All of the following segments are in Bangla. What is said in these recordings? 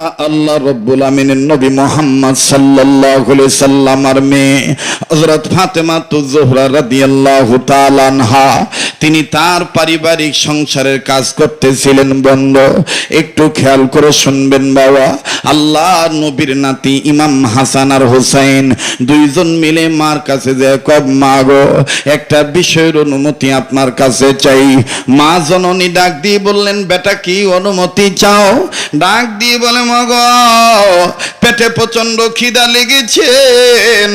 আল্লাহ রব্বুল আমিনের নবী মুহাম্মদ সাল্লাল্লাহু আলাইহি সাল্লামের মেয়ে হযরত ফাতেমাতুজ জোহরা রাদিয়াল্লাহু তাআলা আনহা, তিনি তার পারিবারিক সংসারের কাজ করতেছিলেন। বন্ধু একটু খেয়াল করে শুনবেন বাবা। আল্লাহ নবীর নাতি ইমাম হাসান আর হুসাইন দুইজন মিলে মার কাছে যায়, কব মা গো, একটা বিষয়ের অনুমতি আপনার কাছে চাই। মা জননী ডাক দিয়ে বললেন, বেটা কি অনুমতি চাও? ডাক দিয়ে বলে, মাগো পেটে প্রচন্ড খিদা লেগেছে,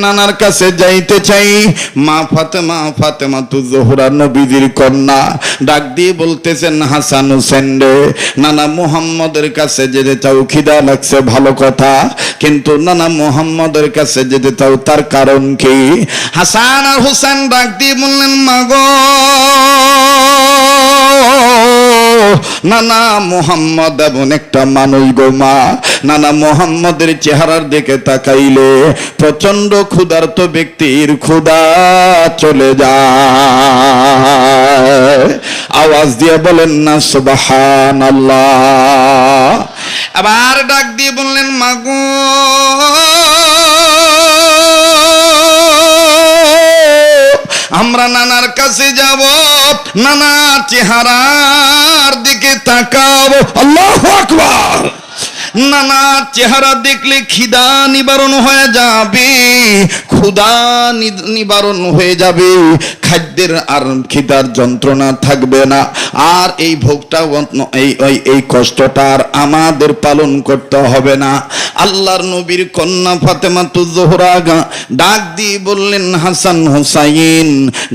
নানার কাছে যাইতে চাই। মা ফাতেমাতুজ জোহরা নবীজির কন্যা ডাক দিয়ে বলতেছেন, হাসান হোসেন রে, নানা মুহাম্মদের কাছে যেতে চাও, খিদা লাগছে ভালো কথা, কিন্তু নানা মুহাম্মদের কাছে যেতে চাও, তার কারণ কি? হাসান আর হোসেন ডাক দিয়ে বললেন, মাগো নানা মুহাম্মদ এমন একটা মানুষ গো মা, নানা মুহাম্মদের চেহারার দিকে তাকাইলে প্রচন্ড ক্ষুধার্ত ব্যক্তির ক্ষুধা চলে যায়। আওয়াজ দিয়ে বলেন না সুবহানাল্লাহ। আবার ডাক দিয়ে বললেন, মাগো আমরা নানার কাছে যাব, নানার চেহারার দিকে তাকাবো। আল্লাহু আকবার। নানার চেহারা দেখলে খিদা নিবারণ হয়ে যাবে, ক্ষুধা নিবারণ হয়ে যাবে, খাদ্যের আর খিদার যন্ত্রণা থাকবে না, আর এই ভোগটা এই কষ্টটা আর আমাদের পালন করতে হবে না। আল্লাহর নবীর কন্যা ফাতেমাতুজ জোহরা ডাক দিয়ে বললেন, হাসান হুসাইন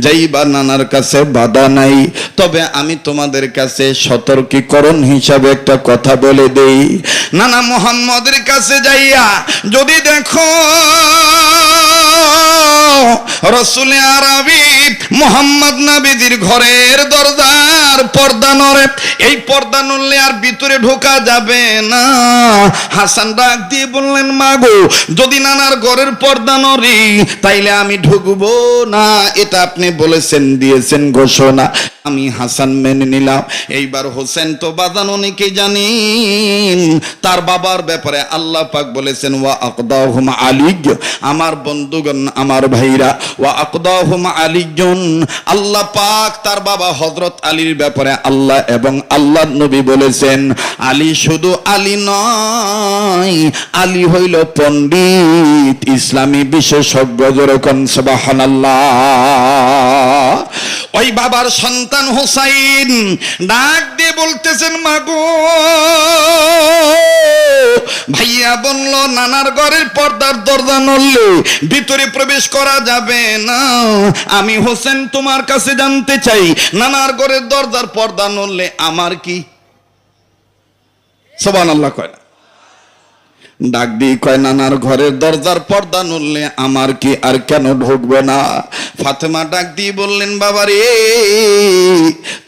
যাইবা নানার কাছে বাধা নাই, তবে আমি তোমাদের কাছে সতর্কীকরণ হিসাবে একটা কথা বলে দেই। নানা মুহাম্মদের কাছে যাইয়া যদি দেখো রাসূলে আরবী মুহাম্মদ নবীজির ঘরের দরজার পর্দা নড়ে, এই পর্দা নড়লে আর ভিতরে ঢোকা যাবে না। হাসান ডাক দিয়ে বললেন, মাগো যদি নানার ঘরের পর্দা নড়ে তাইলে আমি ঢুকবো না, এটা আপনি বলেছেন, দিয়েছেন ঘোষণা, আমি হাসান মেনে নিলাম। এইবার হোসেন তো বাজান অনেকে জানেন, তার বাবার ব্যাপারে আল্লাহ পাক বলেছেন, ওয়া আকদাহুম আলিয়, আমার বন্ধুগণ আমার ভাইরা, ওয়া আকদাহুম আলিয়ুন, আল্লাহ পাক তার বাবা হযরত আলীর ব্যাপারে আল্লাহ এবং আল্লাহর নবী বলেছেন, আলী শুধু আলী নয়, আলী হইল পণ্ডিত, ইসলামী বিশেষজ্ঞ। যেরকম সুবহানাল্লাহ। ওই বাবার সন্তান হোসাইন ডাক দিয়ে বলতেছেন, মাগো ভাইয়া বলল নানার ঘরের পর্দার দরজা নড়লে ভিতরে প্রবেশ করা যাবে না, আমি হোসেন তোমার কাছে জানতে চাই, নানার ঘরের দরজার পর্দা নড়লে আমার কি? সুবহানাল্লাহ কয় না? ডাক দিয়ে কয়, নানার ঘরের দরজার পর্দা নড়লে আমার কি, আর কেন ঢুকবে না? ফাতেমা ডাক দিয়ে বললেন, বাবা রে,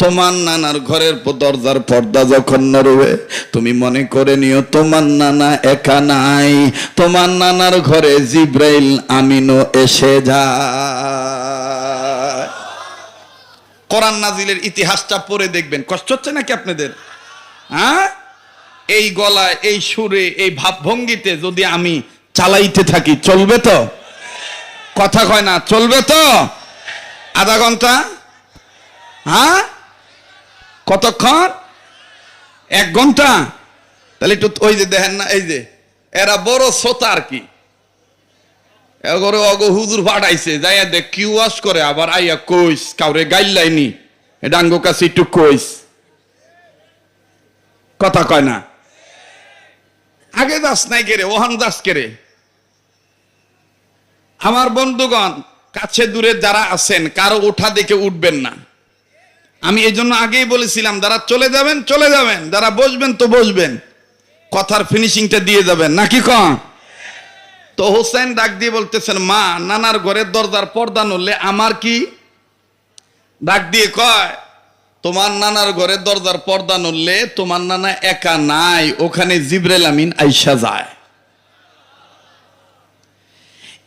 তোমার নানার ঘরের দরজার পর্দা যখন নড়বে তুমি মনে করে নিও তোমার নানা একা নাই, তোমার নানার ঘরে জিব্রাইল আমিনও এসে যায়। কোরআন নাজিলের ইতিহাসটা পড়ে দেখবেন। কষ্ট হচ্ছে নাকি আপনাদের? হ্যাঁ, এই গলায়, এই সুরে, এই ভাবভঙ্গিতে যদি আমি চালাইতে থাকি চলবে তো? কথা কয় না, চলবে তো? আধা ঘন্টা? হ্যাঁ, কতক্ষণ? 1 ঘন্টা? তাহলে একটু ওই যে দেখেন না, এই যে এরা বড় শ্রোতা আর কি, এগরে অগো হুজুর ফাটাইছে, যাইয়া দেখ কি ওয়াজ করে, আবার আইয়া কইস কাউরে গাইলাইনি, এটা আঙ্গো কাছে একটু কইস। কথা কয় না? আগে দাস নাই কেরে, ওহান দাস কেরে। আমার বন্ধুগণ, কাছে দূরে যারা আছেন, কারো ওঠা দেখে উঠবেন না। আমি এই জন্য আগেই বলেছিলাম, যারা চলে যাবেন চলে যাবেন, যারা বসবেন তো বসবেন, কথার ফিনিশিংটা দিয়ে যাবেন, নাকি কন? তো হোসেন ডাক দিয়ে বলতেছেন, মা নানার ঘরের দরজার পর্দা নড়লে আমার কি? ডাক দিয়ে কয়, তোমার নানার ঘরের দরজার পর্দা নড়লে তোমার নানা একা নাই, ওখানে জিবরাইল আমিন আইসা যায়।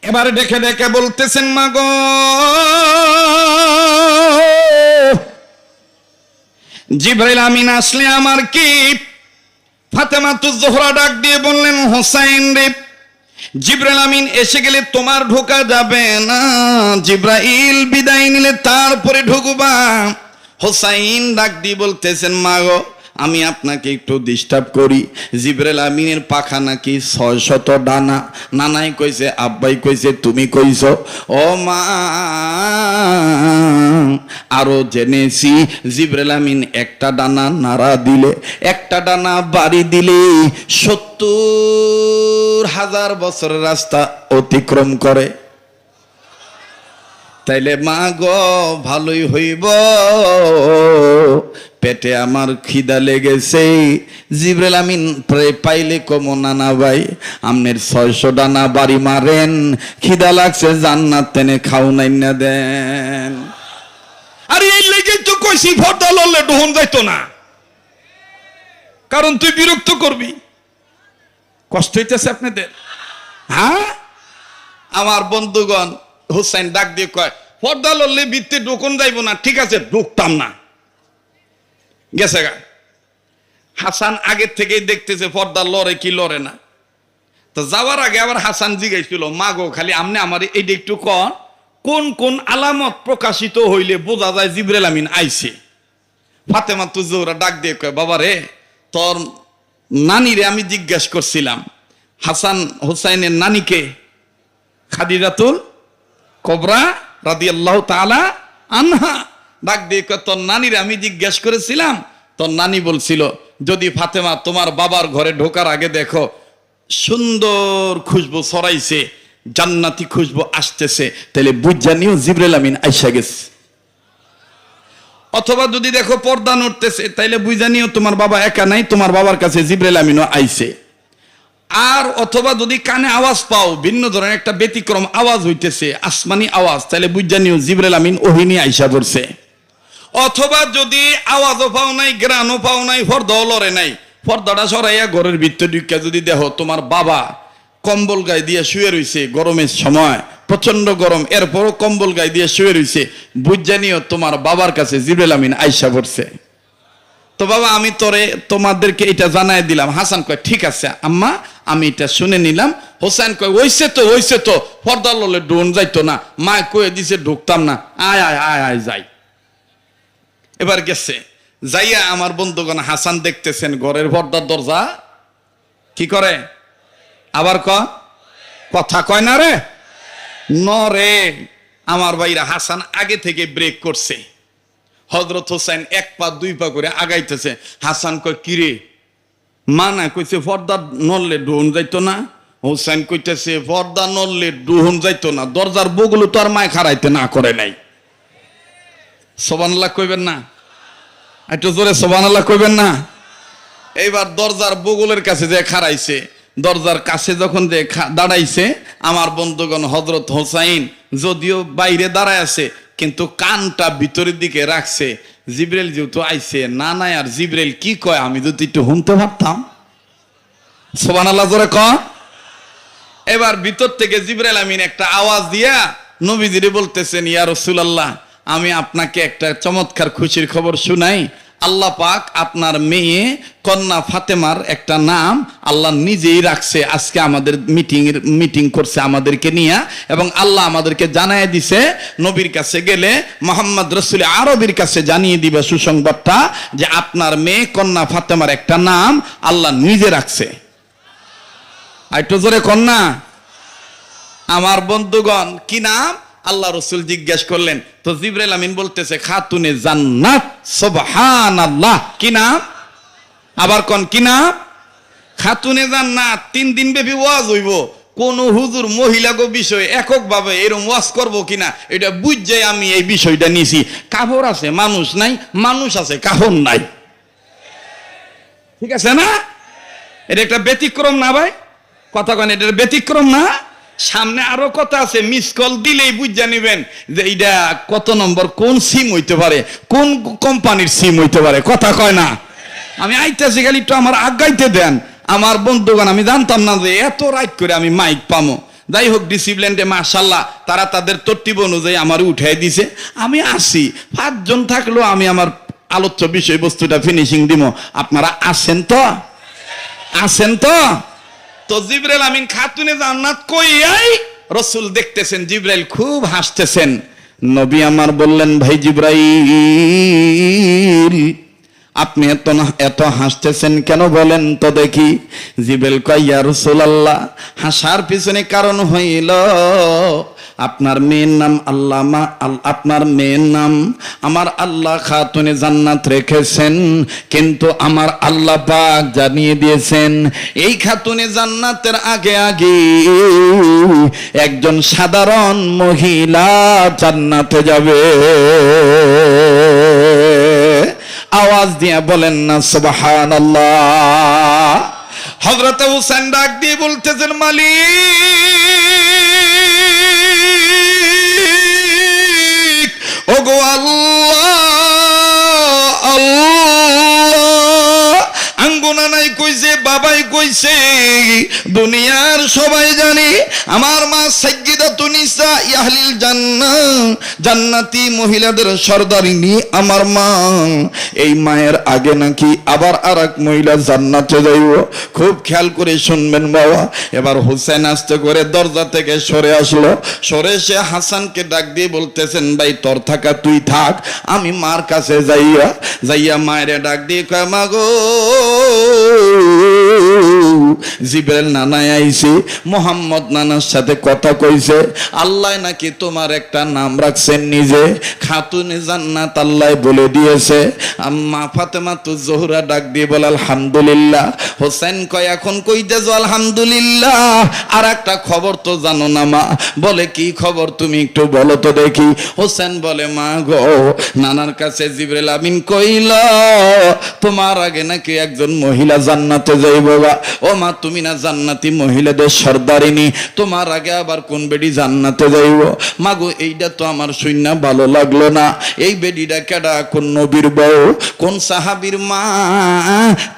এবারে দেখে দেখে বলতেছেন, মাগো জিবরাইল আমিন আসলে আমার কি? ফাতেমাতুজ জোহরা ডাক দিয়ে বললেন, হোসাইন রে, জিবরাইল আমিন এসে গেলে তোমার ঢোকা যাবে না, জিবরাইল বিদায় নিলে তারপরে ঢুকবা। হোসাইন ডাক দিয়ে বলতেছেন, মা গো, আমি আপনাকে একটু ডিস্টার্ব করি, জিবরাইল আমিনের পাখা নাকি 600 ডানা। নানাই কইছে, আব্বাই কইছে, তুমি কইছো। ও মা, আরো জেনেছি জিবরাইল আমিন একটা ডানা নাড়া দিলে, একটা ডানা বাড়ি দিলে 70,000 বছরের রাস্তা অতিক্রম করে। তাইলে মা গো, ভালোই হইব, পেটে আমার খিদা লেগেছে, জিবরাইল আমিন পাইলে কমো, নানা ভাই আমনের 600 ডানা বাড়ি মারেন, খিদা লাগছে, জান্নাত তেনে খাও নাই না দেন। আরে এই লেগেই তো কইছি পর্দা লড়লে ডোহন যাইতো না, কারণ তুই বিরক্ত করবি। কষ্ট হইতেছে আপনাদের? হ্যাঁ, আমার বন্ধুগণ, হুসাইন ডাক দিয়ে কয়, পর্দা লড়লে বৃত্তে ঢোকন যাইব না। ঠিক আছে, ঢুকতাম না, গেছে গা। হাসান আগের থেকেই দেখতেছে পর্দা লড়ে কি লড়ে না। তো যাওয়ার আগে আবার হাসান জিজ্ঞাসছিল, মা গো, খালি আমনে আমার এইটা একটু কোন কোন আলামত প্রকাশিত হইলে বোঝা যায় জিবরাইল আমিন আইছে? ফাতেমাতুজ জোহরা ডাক দিয়ে কয়, বাবা রে, তোর নানিরে আমি জিজ্ঞেস করছিলাম, হাসান হুসাইনের নানিকে, খাদিজাতুল কুবরা রাদিয়াল্লাহু তাআলা আনহা। ডাক দিয়ে কয়, তোর নানিরে আমি জিজ্ঞেস করেছিলাম, তোর নানি বলছিল, যদি ফাতেমা তোমার বাবার ঘরে ঢোকার আগে দেখো সুন্দর খুশবু ছড়াইছে, জান্নাতি খুশবু আসতেছে, তাহলে বুঝা নিও জিবরাইল আমিন আইসা গেছে। অথবা যদি দেখো পর্দা নড়তেছে, তাইলে বুঝা নিও তোমার বাবা একা নাই, তোমার বাবার কাছে জিবরাইল আমিনও আইছে। আর অথবা যদি কানে আওয়াজ পাও, ভিন্ন ধরনের একটা ব্যতিক্রম আওয়াজ হইতেছে, আসমানি আওয়াজ, তাহলে বুঝা নিও জিবরাইল আমিন ওহিনী আইসা পড়ছে। অথবা যদি আওয়াজও পাও নাই, গ্রানও পাও নাই, পর্দাও লড়ে নাই, পর্দাটা সরাইয়া ঘরের ভিতর ঢুকে যদি দেখো তোমার বাবা কম্বল গায়ে দিয়ে শুয়ে রইছে, গরমের সময় প্রচন্ড গরম, এরপরও কম্বল গায়ে দিয়ে শুয়ে রইছে, বুঝা নিও তোমার বাবার কাছে জিবরাইল আমিন আইসা পড়ছে। তো বাবা, আমি তোমাদেরকে এটা জানাই দিলাম। হাসান কয়, ঠিক আছে আম্মা, আমি এটা শুনে নিলাম। হোসেন কয়, হইছে তো পর্দা লড়লে ডোন যাইতো না, মা কয়ে দিছে ঢুকতাম না, আয় আয় আয় আয় যাই। এবার গেছে, যাইয়া আমার বন্ধুগণ, হাসান দেখতেছেন ঘরের পর্দার দরজা কি করে, আবার কথা কয় না রে, নরে। আমার ভাইরা, হাসান আগে থেকে ব্রেক করছে, হযরত হোসেন 1 পা 2 পা করে আগাইতেছে। হাসান কয়, কিরে, মা না কইছে পর্দা নড়লে ডোন যাইতো না? হোসেন কইতেছে, পর্দা নড়লে ডোন যাইতো না, দরজার বগুলো তো আর মায় খারাইতে না করে নাই। সুবহানাল্লাহ কইবেন না? একটু জোরে সুবহানাল্লাহ কইবেন না? এইবার দরজার বগুলের কাছে যে খারাইছে, দরজার কাছে যখন যে দাঁড়াইছে, আমার বন্ধুগণ, হযরত হোসাইন যদিও বাইরে দাঁড়ায় আছে, কিন্তু কানটা ভিতরের দিকে রাখছে। জিবরাইল যেহেতু আইছে, না নাই আর জিবরাইল কি কয় আমি যদি একটু শুনতে পারতাম। সুবহানাল্লাহ জোরে কয়। এবার ভিতর থেকে জিবরাইল আমিন একটা আওয়াজ দিয়া নবীজিরে বলতেছেন, ইয়া রাসূলুল্লাহ, আমি আপনাকে একটা চমৎকার খুশির খবর শুনাই। আল্লাহ পাক আপনার মেয়ে কন্যা ফাতেমার একটা নাম আল্লাহ নিজেই রাখছে। আজকে আমাদের মিটিং করছে আমাদেরকে নিয়ে, এবং আল্লাহ আমাদেরকে জানায় দিছে, নবীর কাছে গেলে মুহাম্মদ রাসূল আরবীর কাছে জানিয়ে দিবে সুসংবাদটা, যে আপনার মেয়ে কন্যা ফাতেমার একটা নাম আল্লাহ নিজে রাখছে। একটু জোরে কন্যা। আমার বন্ধুগণ, কি নাম? আল্লাহ রসুল জিজ্ঞেস করলেন, তো জিবরাইল আমিন বলতেছে, খাতুনে জান্নাত। সুবহানাল্লাহ। কি নাম? আবার কি নাম? খাতুনে জান্নাত। 3 দিন ব্যাপী ওয়াজ হইব। কোন হুজুর মহিলাগো বিষয়ে এককভাবে এরকম ওয়াজ করবো কিনা এটা বুঝে আমি এই বিষয়টা নিছি। কাপড় আছে, মানুষ নাই, মানুষ আছে, কাপড় নাই। ঠিক আছে না? এটা একটা ব্যতিক্রম না ভাই? কথা কেন, এটা ব্যতিক্রম না? সামনে আরো কথা আছে, মিস কল দিলেই বুঝা নিবেন যে এইটা কত নম্বর, কোন সিম হইতে পারে, কোন কোম্পানির সিম হইতে পারে। কথা কয় না? আমি আইতেছি, খালি একটু আমার আগাইতে দেন। আমার বন্ধুগণ, আমি জানতাম না যে এত রাইট করে আমি মাইক পামো। যাই হোক, ডিসিপ্লিনটে মাশাআল্লাহ তারা তাদের তরতিব অনুযায়ী আমার উঠাই দিছে। আমি আসি, 5 জন থাকলেও আমি আমার আলোচ্য বিষয়বস্তুটা ফিনিশিং দিব। আপনারা আসেন তো? আছেন তো? তো জিবরাইল আমিন খাতুনে জান্নাত কইয়াই রাসূল দেখতেছেন জিবরাইল খুব হাসতেছেন। নবী আমার বললেন, ভাই জিবরাইল আপনি এত হাসতেছেন কেন বলেন তো দেখি। জিবরাইল কয়, ইয়া রাসূলুল্লাহ, হাসার পিছনে কারণ হইল আপনার মেয়ের নাম আল্লামা, আপনার মেয়ের নাম আমার আল্লাহ খাতুনে জান্নাত রেখেছেন, কিন্তু আমার আল্লাহ পাক জানিয়ে দিয়েছেন এই খাতুনে জান্নাতের আগে আগে একজন সাধারণ মহিলা জান্নাতে যাবে। আওয়াজ দিয়ে বলেন না সুবহানাল্লাহ। হযরত হুসাইন ডাক দিয়ে বলতেছেন, মালিক ওগো আল্লাহ, আল্লাহ আঙ্গুনা নাই কইছে, বাবাই কইছে, দুনিয়ার সবাই জানে আমার মা সাইয়্যিদাতুন নিসা আহলিল জান্নাহ, জান্নাতি মহিলাদের সর্দারিনী আমার মা। এই মায়ের আগে নাকি আবার আরেক মহিলা জান্নাতে যাইব। খুব খেয়াল করে শুনবেন বাবা। এবার হুসেন আস্তে করে দরজা থেকে সরে আসলো। সরে এসে হাসানকে ডাক দিয়ে বলতেছেন, ভাই তোর থাকা তুই থাক, আমি মার কাছে যাইয়া মায়ের ডাক দিয়ে কয়, মা গো জিবরাইল নানা আইছে, মোহাম্মদ নানার সাথে কথা কইছে, আল্লাহ নাকি তোমার একটা নাম রাখছেন নিজে, খাতুনে জান্নাত আল্লাহ বলে দিয়েছে। আম্মা ফাতেমা তো জোহরা ডাক দিয়ে বলে আলহামদুলিল্লাহ। হোসেন কয়, এখন কইতেছো আলহামদুলিল্লাহ, আর একটা খবর তো জানো না মা? বলে কি খবর তুমি একটু বলো তো দেখি। হোসেন বলে, মা গো নানার কাছে জিবরাইল আমিন কইল তোমার আগে নাকি একজন মহিলা জান্নাতে যাইব। ও মা তুমি না জান্নাতি মহিলাদের সর্দারিনী, তোমার আগে আবার কোন বেডি জান্নাতে যাইব? মাগো এইটা তো আমার শুননা ভালো লাগলো না। এই বেডিটা কেডা? কোন নবীর বউ, কোন সাহাবীর মা,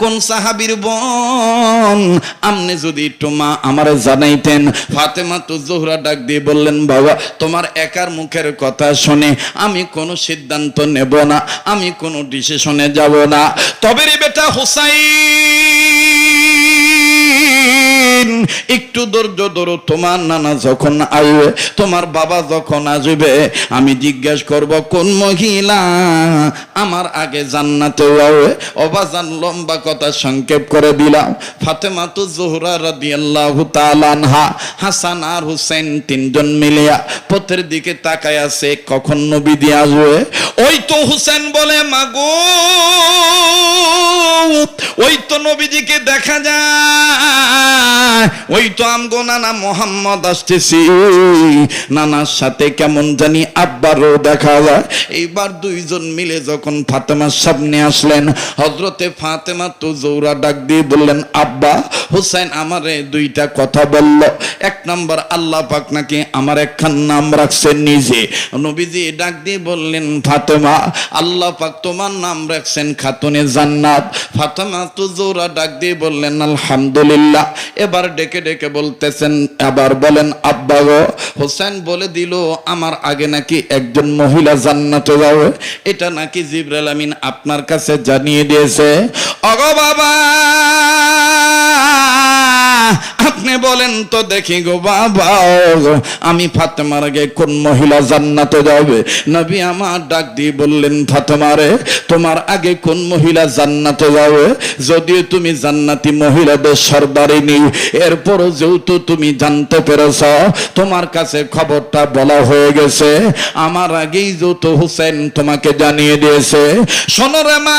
কোন সাহাবীর বোন? আমনে যদি একটু মা আমারে জানাইতেন। ফাতেমা তো জোহরা ডাক দিয়ে বললেন, বাবা তোমার একার মুখের কথা শুনে আমি কোনো সিদ্ধান্ত নেব না, আমি কোনো ডিসিশনে যাব না। তবে রে বেটা হুসাইন একটু ধৈর্য ধরো, তোমার নানা যখন আসবে, তোমার বাবা যখন আসবে, আমি জিজ্ঞাসা করব কোন মহিলা আমার আগে জান্নাতে যাবে। অবাজান লম্বা কথা সংক্ষেপ করে দিলাম। ফাতেমা তো জোহরা রাদিয়াল্লাহু তাআলা আনহা, হাসান আর হুসাইন তিনজন মিলিয়া পথের দিকে তাকায় আছে কখন নবীজি আসবে। ওই তো হুসাইন বলে, মাগো ওই তো নবীজিকে দেখা যায়, ওই তো আমগো নানা মোহাম্মদ আসতেছি, নানার সাথে কেমন জানি আব্বারও দেখা যায়। এইবার দুইজন মিলে যখন ফাতেমার সামনে আসলেন, হযরতে ফাতেমা তো জোহরা ডাক দিয়ে বললেন, আব্বা হুসাইন আমারে দুইটা কথা বলল। এক নাম্বার, আল্লাহ পাক নাকি আমার একখান নাম রাখছেন নিজে। নবীজি ডাক দিয়ে বললেন, ফাতেমা আল্লাহ পাক তোমার নাম রাখছেন খাতুনে জান্নাত। ফাতেমা তো জোহরা ডাক দিয়ে বললেন, আলহামদুলিল্লাহ। এবার ডেকে ডেকে বলতেছেন, আবার বলেন, আব্বা গো হোসেন বলে দিল আমার আগে নাকি একজন মহিলা জান্নাতে যাবে, এটা নাকি জিবরাইল আমিন আপনার কাছে জানিয়ে দিয়েছে। ওগো বাবা আপনি বলেন তো দেখি গো বাবা, আমি ফাতেমার আগে কোন মহিলা জান্নাতে যাবে? নবী আমার ডাক দিয়ে বললেন, ফাতেমা রে তোমার আগে কোন মহিলা জান্নাতে যাবে? যদিও তুমি জান্নাতি মহিলাদের সর্দারিনী, এরপরও যেহেতু তুমি জানতে পেরেছ, তোমার কাছে খবরটা বলা হয়ে গেছে, আমার আগেই যেহেতু হুসেন তোমাকে জানিয়ে দিয়েছে। শোনো রে মা,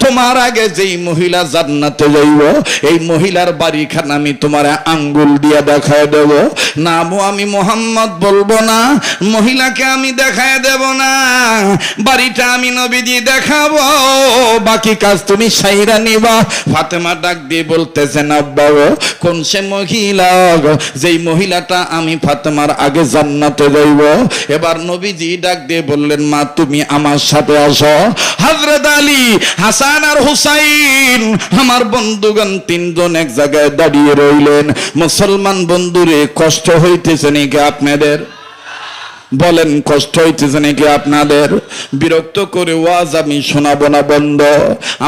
তোমার আগে যেই মহিলা জান্নাতে যাইব, এই মহিলার বাড়িখানা আমি তোমার আঙ্গুল দিয়া দেখায় দেব। নামও আমি মোহাম্মদ বলবো না, মহিলাকে আমি দেখায় দেব না, বাড়িটা আমি নবীজি দেখাবো, বাকি কাজ তুমি সাইরা নিবা। ফাতেমা ডাক দিয়ে বলতেছেন, আব্বা কোন সে মহিলা যেই মহিলাটা আমি ফাতেমার আগে জান্নাতে যাইব? এবার নবীজি ডাক দিয়ে বললেন, মা তুমি আমার সাথে আসো। হযরত আলী, হাসান আর হুসাইন আমার বন্ধুগণ তিনজন এক জায়গায় দাঁড়িয়ে রইলেন। মুসলমান বন্ধুরে কষ্ট হইতেছে নাকি আপনাদের? বলেন কষ্ট হইতেছে নাকি আপনাদের? বিরক্ত করে ওয়াজ আমি শোনাবো না, বন্ধ।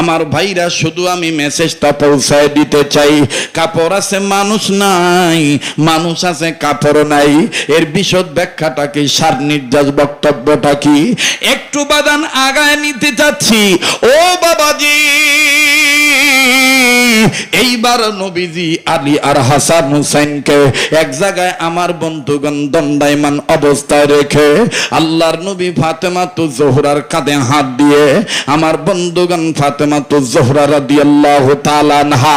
আমার ভাইরা, শুধু আমি মেসেজটা পৌঁছায় দিতে চাই। কাপড় আছে, মানুষ নাই, মানুষ আছে, কাপড় নাই। এর বিশদ ব্যাখ্যাটা কি, সার নির্যাস বক্তব্যটা কি, একটু বাদান আগায় নিতে চাচ্ছি। ও বাবাজি, এইবার নবীজি আলী আর হাসান হুসাইনকে এক জায়গায় আমার বন্ধুগণ দণ্ডায়মান অবস্থায় রেখে আল্লাহর নবী ফাতেমাতুজ জোহরার কাঁধে হাত দিয়ে আমার বন্ধুগণ ফাতেমাতুজ জোহরা রাদিয়াল্লাহু তাআলা আনহা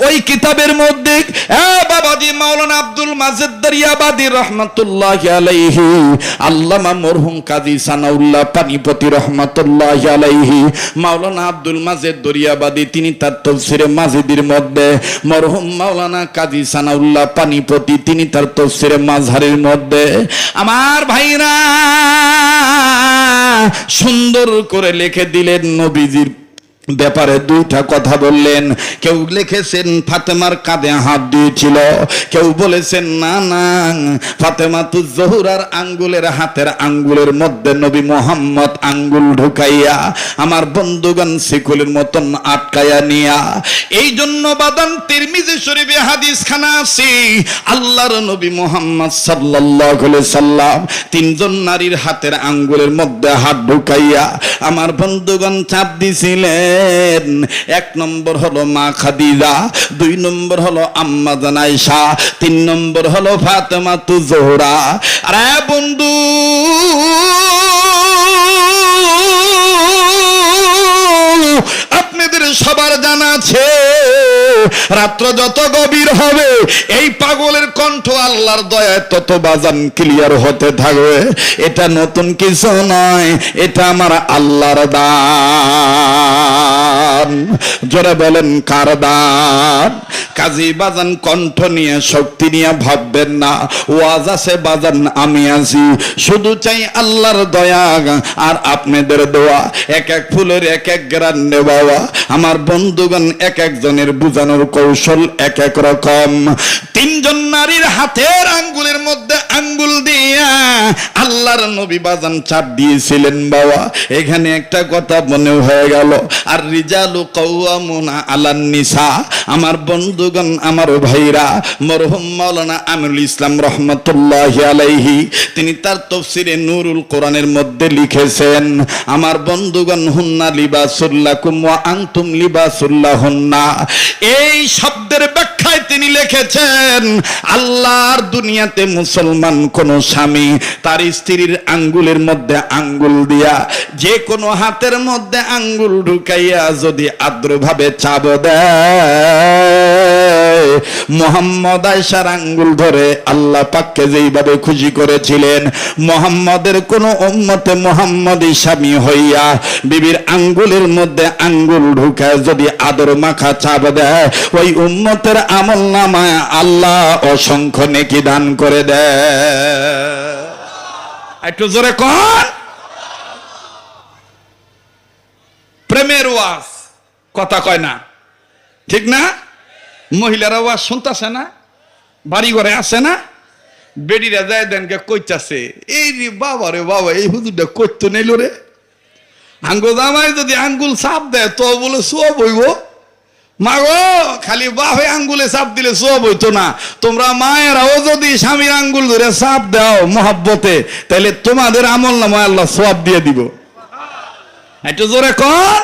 ওই কিতাবের মধ্যে বাবাজি মাওলানা আব্দুল মাজিদ দরিয়াবাদী রাহমাতুল্লাহি আলাইহি, আল্লামা মরহুম কাজী সানাউল্লাহ পানিপতি রাহমাতুল্লাহি আলাইহি, মাওলানা আব্দুল মাজিদ দরিয়াবাদী তিনি তার তাফসীরে মাজিদির মধ্যে, মরহুম মাওলানা কাজী সানাউল্লাহ পানিপতি তিনি তার তাফসীরে মাযহারের মধ্যে আমার ভাইরা সুন্দর করে লিখে দিলেন। নবীজির ব্যাপারে দুইটা কথা বললেন। কেউ লিখেছেন ফাতেমার কাঁধে হাত দিয়েছিল, কেউ বলেছেন না না, ফাতেমাতুজ জোহরার আঙ্গুলের হাতের আঙ্গুলের মধ্যে নবী মুহাম্মদ আঙ্গুল ঢুকাইয়া আমার বন্ধুগণ শিকলের মতন আটকায়া নিয়া। এই জন্য বাদান তিরমিজি শরীফে হাদিস খানা আছে, আল্লাহর নবী মুহাম্মদ সাল্লাল্লাহু আলাইহি সাল্লাম তিনজন নারীর হাতের আঙ্গুলের মধ্যে হাত ঢুকাইয়া আমার বন্ধুগণ চাপ দিছিলেন। এক নম্বর হলো মা খাদিজা, দুই নম্বর হলো আম্মা জান আয়েশা, তিন নম্বর হলো ফাতেমাতুজ জোহরা। আরে বন্ধু, আপনাদের সবার জানা আছে রাত্র যত গভীর হবে এই পাগলের কণ্ঠ আল্লাহর দয়ায় তত বাজান ক্লিয়ার হতে থাকবে। এটা নতুন কিছু নয়, এটা আমার আল্লাহর দান। জোরে বলেন কার দান? কাজী বাজান কণ্ঠ নিয়ে শক্তি নিয়ে ভাববেন না, ওয়াজ আছে বাজান, আমি আছি, শুধু চাই আল্লাহর দয়া আর আপনাদের দোয়া। এক এক ফুলের এক এক গ্রান্ডে বাবা আমার বন্ধুগণ, এক একজনের বুঝানোর কৌশল এক এক রকম। তিনজন নারীর হাতের আঙ্গুলের মধ্যে আঙ্গুল দিয়া আল্লাহর নবী বাজান চাপ দিয়েছিলেন বাবা। এখানে একটা কথা মনে হয়ে গেল, আর রিজালু কাওয়ামুনা আলান নিসা। আমার বন্ধুগণ, আমার ভাইরা, মরহুম মাওলানা আমিরুল ইসলাম রহমাতুল্লাহি আলাইহি তিনি তার তাফসীরে নূরুল কোরআনের মধ্যে লিখেছেন, আমার বন্ধুগণ, হুন্না লিবাসুল লাকুম ওয়া আনতুম লিবাসুল লাহুন্না। এই শব্দের ব্যাখ্যায় তিনি লিখেছেন, আল্লাহর দুনিয়াতে মুসলমান কোন স্বামী তার স্ত্রীর আঙ্গুলের মধ্যে আঙ্গুল দিয়া, যে কোনো হাতের মধ্যে আঙ্গুল ঢুকাইয়া যদি আদ্রভাবে চাপ দেয়, মুহাম্মদ আয়েশার আঙ্গুল ধরে আল্লাহ পাককে যেইভাবে খুশি করেছিলেন, মুহাম্মদের কোন উম্মতে মুহাম্মদী স্বামী হইয়া বিবির আঙ্গুলের মধ্যে আঙ্গুল ঢুকায় যদি আদর মাখা চাপ দেয়, ওই উম্মতের আমলনামায় আল্লাহ অসংখ্য নেকি দান করে দেয়। একটু জোরে কর। প্রেমের ওয়াজ কথা কয় না, ঠিক না? মহিলারা ওয়াজ শুনতেছে না, বাড়ি ঘরে আসে না, বেডিরা যায় দেনকে কইতাছে, এই রে বাবা রে বাবা, এই হুজুরটা কইতো নিল রে, আঙ্গুল জামাই যদি আঙ্গুল চাপ দেয় তো বলে সব হইব। মা গো, খালি বাপে আঙ্গুলে চাপ দিলে সব হইতো না, তোমরা মায়েরাও যদি স্বামীর আঙ্গুল ধরে চাপ দাও মহব্বতে, তাহলে তোমাদের আমল নামায় আল্লাহ সওয়াব দিয়ে দিব। একটু জোরে কর।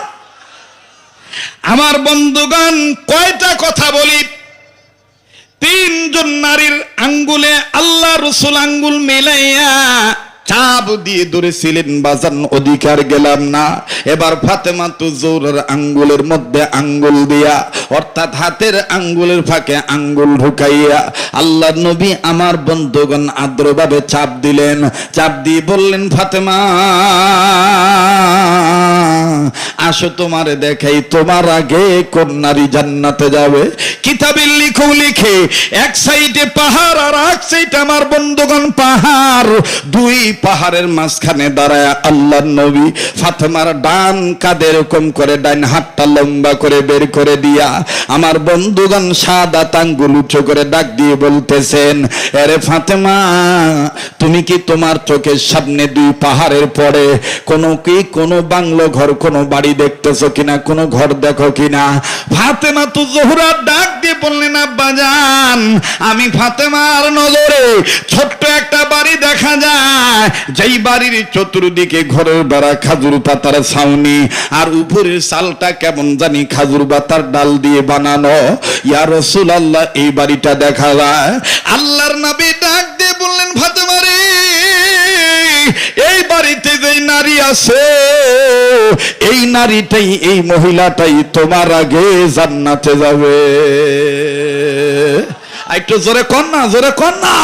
আমার বন্ধুগণ, কয়টা কথা বলি, তিনজন নারীর আঙ্গুলে আল্লাহ রসুল আঙ্গুল মিলাইয়া চাপ দিয়ে ধরেছিলেন বাজান, অধিকার গেলাম না। এবার ফাতেমাতুজ জোহরার আঙ্গুলের মধ্যে আঙ্গুল দিয়া, অর্থাৎ হাতের আঙ্গুলের ফাঁকে আঙ্গুল ঢুকাইয়া আল্লাহর নবী আমার বন্ধুগণ আদ্রভাবে চাপ দিলেন। চাপ দিয়ে বললেন, ফাতেমা আসো তোমারে দেখাই তোমার আগে কোন নারী জান্নাতে যাবে। কিতাবের লিখে এক সাইডে পাহাড় আর এক সাইডে আমার বন্ধুগণ পাহাড়, দুই পাহাড়ের মাঝখানে দাঁড়ায় আল্লাহর নবী ফাতেমার ডান কাঁধে এরকম করে ডান হাতটা লম্বা করে বের করে দিয়া আমার বন্ধুগণ সাদা আঙ্গুল উঁচু করে ডাক দিয়ে বলতেছেন, আরে ফাতেমা, তুমি কি তোমার চোখের সামনে দুই পাহাড়ের পরে কোনো বাংলো ঘর, কোনো বাড়ি দেখতেছো কিনা, কোনো ঘর দেখো কিনা? ফাতেমা তো জোহরা ডাক দিয়ে বললেন, আব্বাজান, আমি ফাতেমার নজরে ছোট্ট একটা বাড়ি দেখা যায়, যেই বাড়ির চতুর্দিকে ঘরের বেড়া খাজুর পাতার ছাউনি, আর উপরের চালটা কেমন জানি খাজুর পাতার ডাল দিয়ে বানানো। ইয়া রাসূলুল্লাহ, এই বাড়িটা দেখা যায়। আল্লাহর নবী ডাক দিয়ে বললেন, ফাতেমা রে, এই বাড়িতে যেই নারী আছে, এই নারীটাই, এই মহিলাটাই তোমার আগে জান্নাতে যাবে। একটু জোরে কর না, জোরে কর না।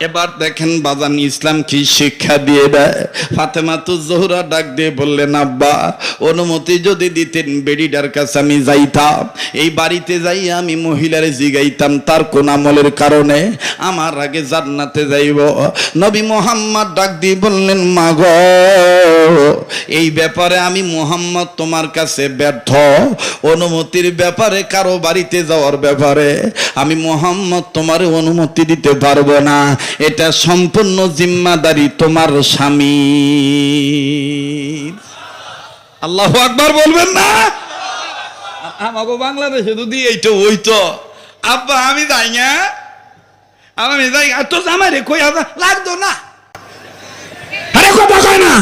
এবার দেখেন বাজান, ইসলাম কি শিক্ষা দিয়ে দেয়। ফাতেমা তো জোহরা ডাক দিয়ে বললেন, আব্বা, অনুমতি যদি দিতেন বেডিটার কাছে আমি যাইতাম, এই বাড়িতে যাই আমি মহিলারে জিগাইতাম তার কোন আমলের কারণে আমার আগে জান্নাতে যাইব। নবী মুহাম্মদ ডাক দিয়ে বললেন, মা গো, এই ব্যাপারে আমি মুহাম্মদ তোমার কাছে ব্যর্থ। অনুমতির ব্যাপারে, কারো বাড়িতে যাওয়ার ব্যাপারে আমি মুহাম্মদ তোমার অনুমতি দিতে পারবো না। এটা সম্পূর্ণ জিম্মাদারি তোমার স্বামী। আল্লাহু আকবার বলবেন না? আমাকে বাংলাদেশে যদি এইটা হইতো, আব্বা আমি যাই না, আমি যাই, তো জামাই রে কই লাগতো না, আরে কথা কয় না,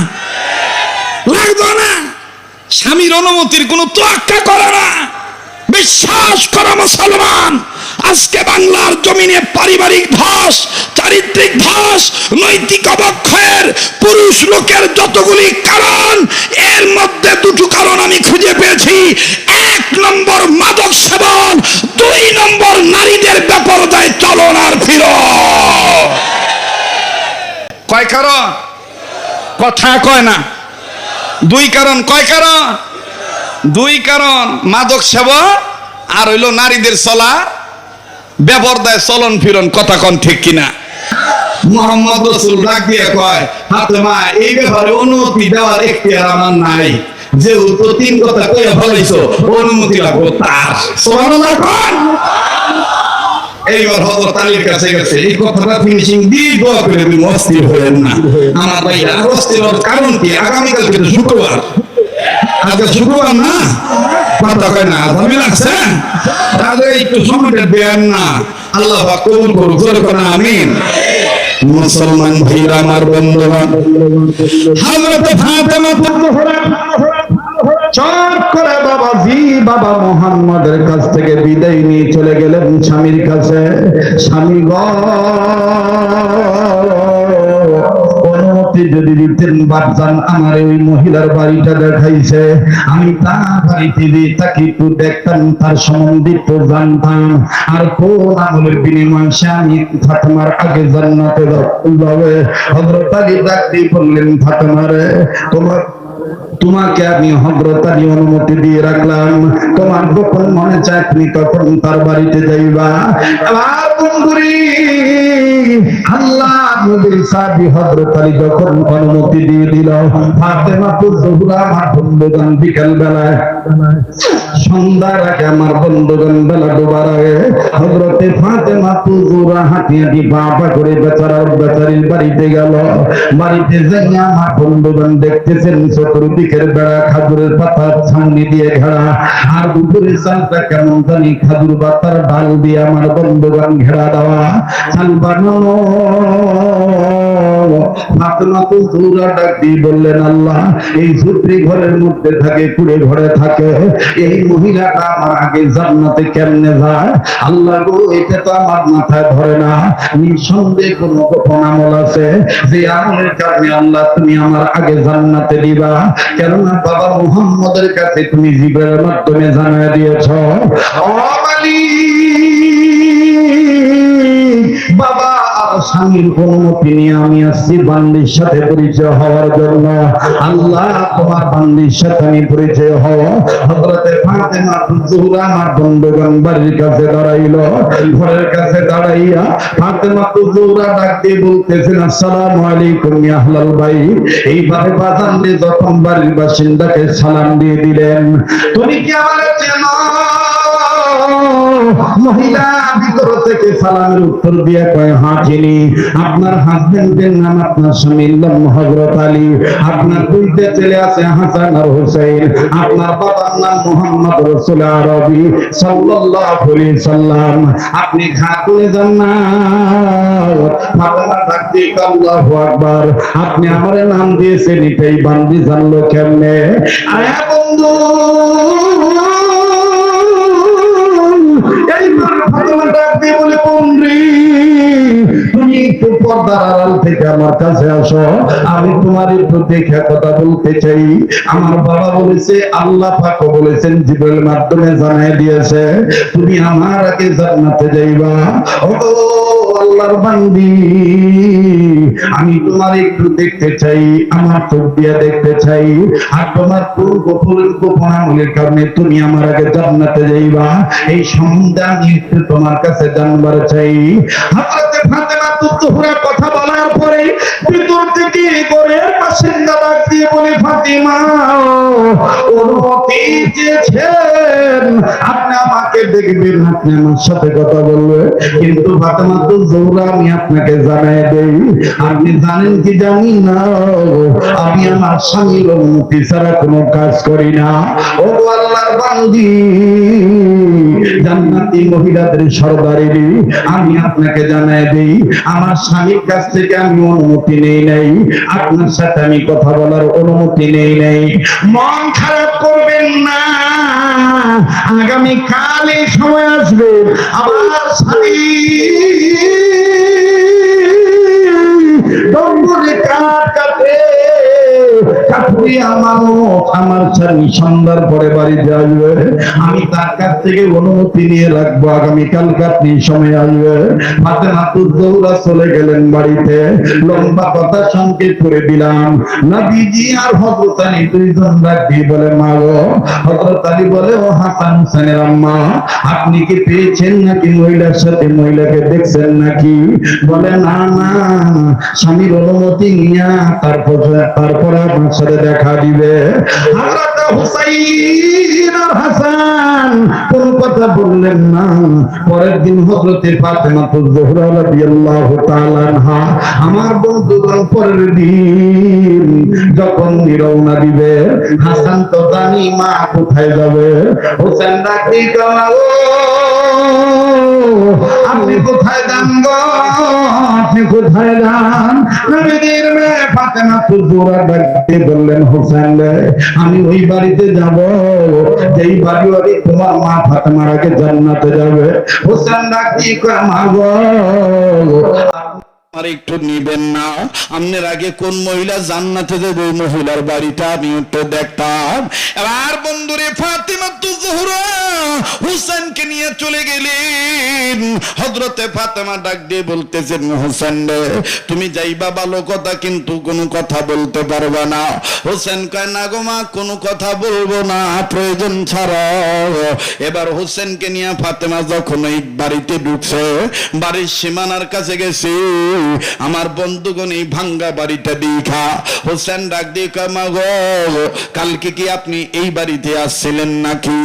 লাগতো না। স্বামীর অনুমতির কোনো তোয়াক্কা করে না। বিশ্বাস করো মুসলমান, আজকে বাংলার জমিনে পারিবারিক ধস, চারিত্রিক ধস, নৈতিক অবক্ষয়ের পুরুষ লোকের যতগুলি কারণ, এর মধ্যে দুটো কারণ আমি খুঁজে পেয়েছি। 1 নম্বর মাদক সেবন, 2 নম্বর নারীদের বেপরদায় চলন আর ফিরন। কয় কারণ? কথা কয় না। 2 কারণ। কয় কারণ? 2 কারণ, মাদক সেবন আর হইল নারীদের চলা বেপরদায় চলন ফিরন। কথা কন ঠিক কিনা? মুহাম্মদ রাসূল ডাক দিয়ে কয়, ফাতেমা, এই ব্যাপারে অনুমতি দেওয়ার এখতিয়ার আমার নাই, যেহেতু 3 কথা কইয়া ফলাইছো, অনুমতি লাগবে তার। সুবহানাল্লাহ কোন। এইবার হযরত আলীর কাছে গেছে, এই কথাটা ফিনিশিং দিয়ে দোয়া করে দিন, অস্থির হয়েন না। আমার ভাই আর অস্থির হওয়ার কারণ কি? আগামীকাল কিন্তু শুক্রবার, আজকে শুক্রবার না, কথা কয় না, ধর্মী লাগছে, তাদের একটু সময়টা দেন না। আল্লাহ পাক কবুল করুক, জোরে করে আমিন। মুসলমান ভাইরা আমার বন্ধুগণ, হযরত ফাতেমা চট করে বাবা মুহাম্মাদের কাছ থেকে বিদায় নিয়ে চলে গেলেন স্বামীর কাছে। স্বামী গো, অনুমতি যদি দিতেন বাপজান, আমার ওই মহিলার বাড়িটা দেখাইছে, আমি তার বাড়িতে দিয়ে তাকে একটু দেখতাম, তার সম্বন্ধে একটু জানতাম, আর কোন আমলের বিনিময়ে সে আমি ফাতেমার আগে জান্নাতে যাবে। হযরত আলী ডাক দিয়ে বললেন, ফাতেমা রে, তোমাকে আমি হযরত আলী অনুমতি দিয়ে রাখলাম, তোমার যখন মনে চায় তুমি তখন তার বাড়িতে যাইবা। আর বন্ধুরি, আল্লাহ নবীর সাহাবী হযরত আলী যখন অনুমতি দিয়ে দিল, ফাতেমা তো জোহরা আমার বন্ধুগণ বিকাল বেলায়, সন্ধ্যার আগে আমার বন্ধুগণ বেলা ডোবার আগে হযরতে ফাতেমা তো জোহরা হাঁটিয়ে দি বাবা করে বেচারির বাড়িতে গেল। বাড়িতে যাই আমার বন্ধুগণ দেখতেছেন চতুর্দিকের বেড়া খাজুরের পাতার ছাউনি দিয়ে ঘেরা, আর উপরের চালটা কেমন জানি খাজুর পাতার ডাল দিয়ে আমার বন্ধুগণ ঘেরা দেওয়া, চাল বানানো। ফাতেমা তো জোহরা ডাক দিয়ে বললেন, আল্লাহ, এই ঝুপড়ি ঘরের মধ্যে থাকে, কুড়ে ঘরে থাকে, এই মহিলাটা আমার আগে জান্নাতে কেমনে যায়? আল্লাহ গো, এটা তো আমার মাথায় ধরে না। নিঃসন্দেহে কোন গোপন আমল আছে, যে আমলের কারণে আল্লাহ তুমি আমার আগে জান্নাতে দিবা। কেননা বাবা মুহাম্মদের কাছে তুমি জিবরাইলের মাধ্যমে জানায় দিয়েছো। ও মালিক, বাবা স্বামীর অনুমতি নিয়ে আমি আসছি বান্দির সাথে পরিচয় হওয়ার জন্য। আল্লাহ তোমার বান্দির সাথে আমি পরিচয় হব। হযরতে ফাতেমা জোহরা আমার বন্ধুগণ বাড়ির কাছে দাঁড়াইলো। ঘরের কাছে দাঁড়াইয়া ফাতেমা জোহরা ডাক দিয়ে বলতেছেন, আসসালামু আলাইকুম ইয়া আহলাল বাইত। এইভাবে বাজান দিয়ে যখন বাড়ির বাসিন্দাকে সালাম দিয়ে দিলেন, তুমি কি আমার চেনো? মহিলা ভিতর থেকে সালামের উত্তর দিয়ে কয়, হ্যাঁ চিনি। আপনার হাজবেন্ডের নাম, আপনার স্বামীর নাম হযরত আলী, আপনার দুইটা ছেলে আছে হাসান আর হুসাইন, আপনার বাবার নাম মুহাম্মদ রাসূল আরবি সাল্লাল্লাহু আলাইহি সাল্লাম। আপনি খাতুনে জান্নাত। ফাতেমা ডাক দিয়ে আল্লাহু আকবার, আপনি আমার নাম দিয়েছেন, এটাই বান্দি জানলো কেমনে? আরে বন্ধু, তুমি একটু পর্দার আড়াল থেকে আমার কাছে আসো, আমি তোমার একটু দেখে কথা বলতে চাই। আমার বাবা বলেছে, আল্লাহ পাক বলেছেন, জিবরাইল মাধ্যমে জানাই দিয়েছে, তুমি আমার আগে জান্নাতে যাইবা। ও আল্লাহর বান্দি, আমি তোমার একটু দেখতে চাই, আমার চোখ দিয়ে দেখতে চাই, আর তোমার কোন গোপন আমলের কারণে তুমি আমার আগে জান্নাতে যাইবা, এই সম্বন্ধে আমি একটু তোমার কাছে জানবার চাই। হযরতে ফাতেমা জোহরা কথা বলার পরে ভিতর থেকে ঘরের বাসিন্দা ডাক দিয়ে বলে, ফাতেমা অনুমতি চেয়েছেন, আপনি আমাকে দেখবেন, আপনি আমার সাথে কথা বলবেন। কিন্তু ফাতেমা জোহরা, আমি আপনাকে জানাই দেই, আপনি জানেন কি জানি না, আমি আমার স্বামীর অনুমতি ছাড়া কোনো কাজ করি না। ও আল্লাহর বান্দি, জান্নাতি মহিলাদের সর্দারেরই আমি আপনাকে জানাই দেই, আমার স্বামীর কাছ থেকে আমি অনুমতি নেই নাই, আপনার সাথে আমি কথা বলার অনুমতি নেই নাই। মন খারাপ করবেন না, আগামী কালে সময় আসবে আমার স্বামী দম্বরে কাঠ কাটে, কাঠুরি আমার স্বামী সন্ধ্যার পরে বাড়িতে আসবে, আমি তার কাছ থেকে অনুমতি নিয়ে রাখবো, আগামীকাল কাটনি সময় আসবে। ফাতেমা জোহরা চলে গেলেন বাড়িতে। লম্বা কথা সংক্ষেপ করে দিলাম। নবীজি আর হযরত আলী দুইজন ডাক দিয়ে বলে, মা গো। হযরত আলী বলে, ও হাসান হোসেনের আম্মা, আপনি কি পেয়েছেন নাকি মহিলার সাথে, মহিলাকে দেখছেন নাকি? বলে, না না, স্বামীর অনুমতি নিয়া তারপর আপনার সাথে দেখা দিবে। হযরত হুসাইন আর হাসান কোন কথা বললেন না। পরের দিন হযরতে ফাতেমা জোহরা রাদিয়াল্লাহু তাআলা আনহা, আমার বন্ধুগণ, পরের দিন যখন রওনা দিবে, হাসান তো জানি মা কোথায় যাবে। হোসেন ডাক দিয়ে গো, আপনি কোথায় যান গো, আপনি কোথায় যান? নবীর মেয়ে ফাতেমা জোহরা ডাক দিয়ে বললেন, হোসেন রে, আমি ওই বাড়িতে যাব যেই বাড়ি তোমার মা ফাতেমার আগে জান্নাতে যাবে। হোসেন ডাক দিয়ে কয়, মা গো, আর একটু নিবেন না? আপনার আগে কোন মহিলা জান্নাতে যাবে, মহিলার বাড়িটা আমি একটু দেখতাম। এবার বন্ধুরে ফাতেমা জোহরা হুসেনকে নিয়ে চলে গেলেন। হযরতে ফাতেমা ডাক দিয়ে বলতেছেন, হোসেন রে, তুমি যাইবা ভালো কথা, কিন্তু কোনো কথা বলতে পারবে না। হোসেন কয়, না গো মা, কোনো কথা বলবো না, প্রয়োজন ছাড়া। এবার হোসেনকে নিয়ে ফাতেমা যখন এই বাড়িতে ঢুকছে, বাড়ির সীমানার কাছে গেছে, আমার বন্ধুগণ এই ভাঙ্গা বাড়িটা দেখা হোসেন ডাক দিয়ে কয়, মা গো, কালকে কি আপনি এই বাড়িতে আসছিলেন নাকি?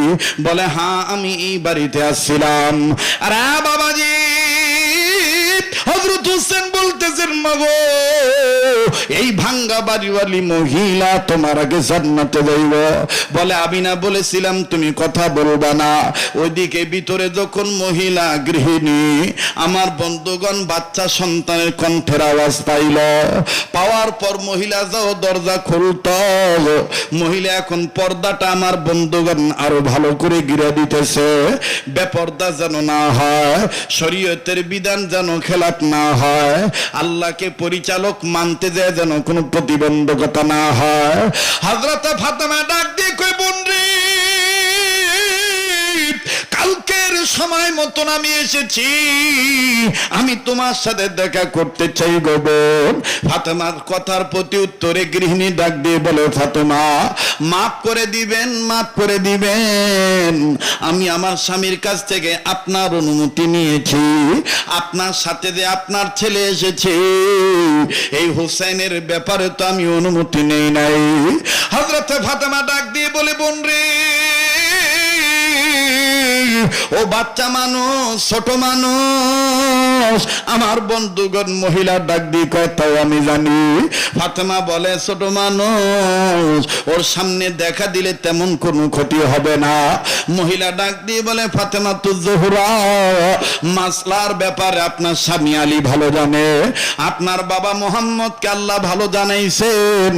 বলে, হ্যাঁ, আমি এই বাড়িতে আসছিলাম। আরে বাবাজি, হযরত হোসেন বলতেছেন, মা গো, এই ভাঙ্গা বাড়িওয়ালি মহিলা তোমার আগে জান্নাতে যাইব। বলে, আমি না বলেছিলাম তুমি কথা বলবা না? ওইদিকে ভিতরে যখন মহিলা গৃহিণী, আমার বন্ধুগণ, বাচ্চা সন্তানের কণ্ঠের আওয়াজ পাইল। পাওয়ার পর মহিলা যাও দরজা খুলত। মহিলা এখন পর্দাটা, আমার বন্ধুগণ, আরো ভালো করে গিরে দিতেছে, বেপর্দা যেন না হয়, শরীয়তের বিধান যেন খেলাপ না হয়, আল্লাহকে পরিচালক মানতে যায় যেন কোনো প্রতিবন্ধকতা না হয়। হযরত ফাতেমা ডাক দিয়ে কই, বোন রে, কালকের সময় মতন আমি এসেছি, আমি তোমার সাথে দেখা করতে চাই গো বোন। ফাতেমার কথার প্রতি উত্তরে গৃহিণী ডাক দিয়ে বলে, ফাতেমা মাফ করে দিবেন, মাফ করে দিবেন। আমি আমার স্বামীর কাছ থেকে আপনার অনুমতি নিয়েছি, আপনার সাথে যে আপনার ছেলে এসেছে এই হুসাইনের ব্যাপারে তো আমি অনুমতি নেই নাই। হযরত ফাতেমা ডাক দিয়ে বলে, বোন রে, ও বাচ্চা মানুষ, ছোট মানুষ, আমার বন্ধুগণ মহিলা ডাক দিয়ে কয়, তাও আমি জানি। ফাতেমা বলে, ছোট মানুষ, ওর সামনে দেখা দিলে তেমন কোনো ক্ষতি হবে না। মহিলা ডাক দিয়ে বলে, ফাতেমা তু জোহরা, মাসলার ব্যাপারে আপনার স্বামী আলী ভালো জানে, আপনার বাবা মোহাম্মদকে আল্লাহ ভালো জানাইছেন,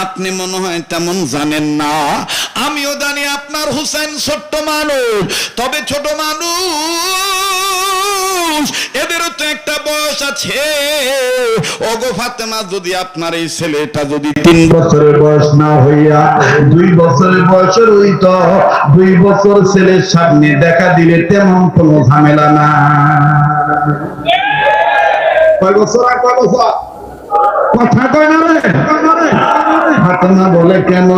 আপনি মনে হয় তেমন জানেন না। আমিও জানি আপনার হুসাইন ছোট্ট মানুষ, তবে ছোট মানুষ, এদেরও তো একটা বয়স আছে। ওগো ফাতেমা, যদি আপনার এই ছেলেটা যদি 3 বছরের বয়স না হইয়া 2 বছরের বয়সের হইতো, 2 বছর ছেলের সামনে দেখা দিলে তেমন কোনো ঝামেলা না। কয় বছর আর কয় বছর? কথা কয় না রে? ফাতেমা বলে, কেন?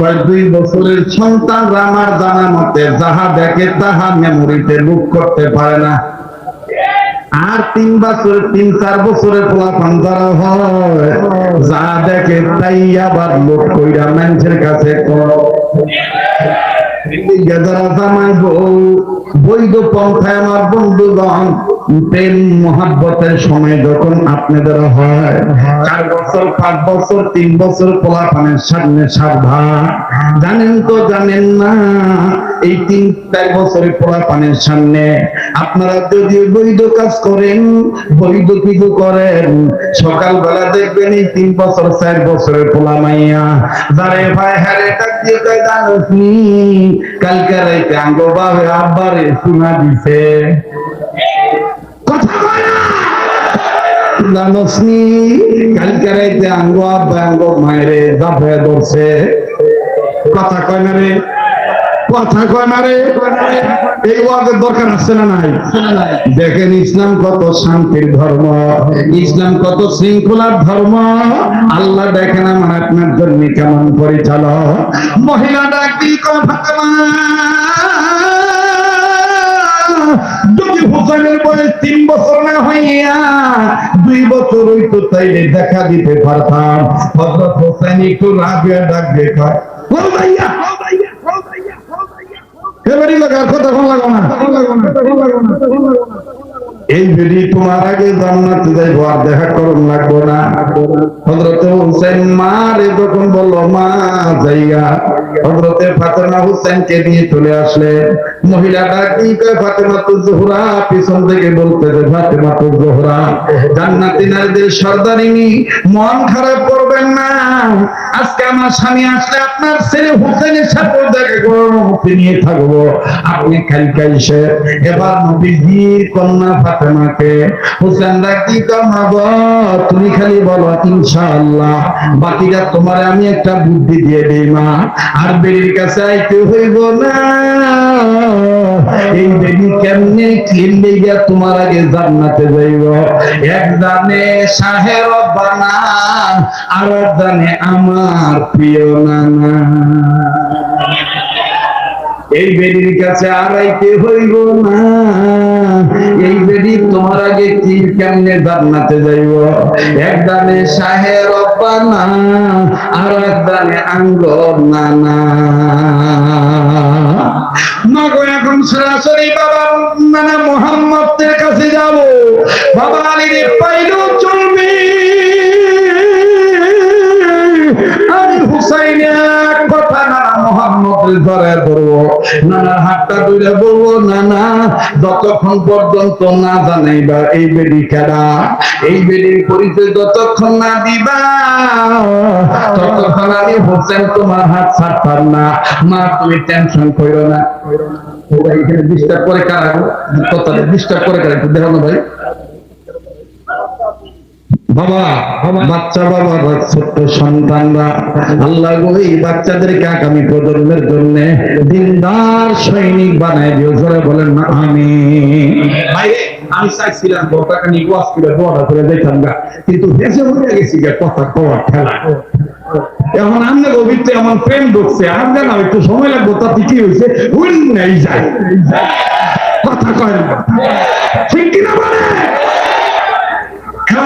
কয় 2 বছরের সন্তান আমার জানা মতে যাহা দেখে তাহা মেমোরিতে বুক করতে পারে না। আর 3 বছর 3-4 বছরের পোলাপান যারা হয়, যা দেখে তাই আবার লোক কইরা মানুষের কাছে যারা জামাই বউ বৈধ পন্থায় আমার বন্ধুগণ প্রেম মহাব্বতের সময় যখন আপনাদের হয় 4 বছর 5 বছর 3 বছর পোলাপানের সামনে সাবধান। জানেন তো জানেন না, এই 3-4 বছরের পোলাপানের সামনে আপনারা যদি বৈধ কাজ করেন, বৈধ কিছু করেন, সকালবেলা দেখবেন এই 3 বছর 4 বছরের পোলা মাইয়া যারে ভাই হারে ডাক দিয়ে কয়, জানোসনি কালকে রাইতে আঙ্গো বাবে আব্বারে শোনা দিছে। কথা কয় না? জানোসনি কালকে রাইতে আঙ্গো আব্বা আঙ্গো মায়েরে জাফে ধরছে। কথা কয় না রে? কথা কয় না রে? এই ওয়াজের দরকার আছে না নাই? দেখেন ইসলাম কত শান্তির ধর্ম, ইসলাম কত শৃঙ্খলার ধর্ম। আল্লাহ দেখেন আমার আপনার জন্য কেমন পরিচালক। মহিলা ডাক দিয়ে কয়, ফাতেমা যদি হুসাইনের বয়স 3 বছর না হইয়া 2 বছর হইতো তাইলে দেখা দিতে পারতাম। হযরত হুসাইন একটু রাবিয়া ডাক দিয়ে কয়, ও ভাইয়া এবারই লাগা কথা কোন লাগো না। এই বেরি তোমার আগে জান্নাতে যাইবো, আর দেখা করুন লাগবো না। হযরত হুসাইন মারে যখন বলল মা যাইয়া, হযরত ফাতেমা হুসাইনকে নিয়ে চলে আসলে। মহিলা ডাক দিয়ে কয়, ফাতেমা তু জোহরা, পিছন থেকে বলতেছে, ফাতেমা তু জোহরা জান্নাতি নারীদের সর্দারিনী, মন খারাপ করবেন না। আজকে আমার স্বামী আসলে আপনার ছেলে হুসাইনের সাথে দেখা করবো, নিয়ে থাকবো। আপনি কালকে এসে এবার নবীজির কন্যা ফাতেমাকে হুসাইন ডাক দিয়ে কয়, মা গো তুমি খালি বলো ইনশাআল্লাহ, বাকিটা তোমার আমি একটা বুদ্ধি দিয়ে দেই মা। আর বেরির কাছে আইতে হইব না, এই বেরি কেমনে কিনলে গিয়া তোমার আগে জান্নাতে যাইব। এক জানে শাহে রব্বানা, আর এক জানে আমার প্রিয় নানা। এই বেডির কাছে আড়াইতে হইব না, এই বেডি তোমার আগে কি কেমনে জান্নাতে যাইব। এক দানে শাহে রব্বানা, আর এক দানে আঙ্গর নানা। মাগো এখন সরাসরি বাবা নানা মুহাম্মদের কাছে যাব। বাবা আলীর পাইলেও চলবে, আমি হুসাইনের কথা নানা মুহাম্মদের ধরে ধরবো, নানার হাতটা ধরে বলবো, নানা যতক্ষণ পর্যন্ত না জানাইবা এই বেডি খেলা, এই বেডির পরিচয় যতক্ষণ না দিবা, ততক্ষণ আমি হোসেন তোমার হাত ছাড়তাম না। মা তুমি টেনশন করো না। এখানে ডিস্টার্ব করে কারা? কথা ডিস্টার্ব করে কারা একটু দেখো না ভাই। বাবা বাচ্চা বাবা ছোট্ট সন্তানরা আল্লাহ গো এই বাচ্চাদেরকে আগামী প্রজন্মের জন্য দিনদার সৈনিক বানায় দিও, জোরে বলেন না আমিন। ভাইরে আমি চাইছিলাম বড়টাকে নিয়ে ওয়াজ করে বড় করে দেখতাম গা, কিন্তু দেশে হয়ে গেছি গা কথা কওয়ার খেলা। এখন আমাদের অভিজ্ঞতা এমন প্রেম ঢুকছে, আর জানা একটু সময় লাগবে, তাতে কি হয়েছে হুন নাই যায় কথা কয় না, ঠিক কিনা বলে?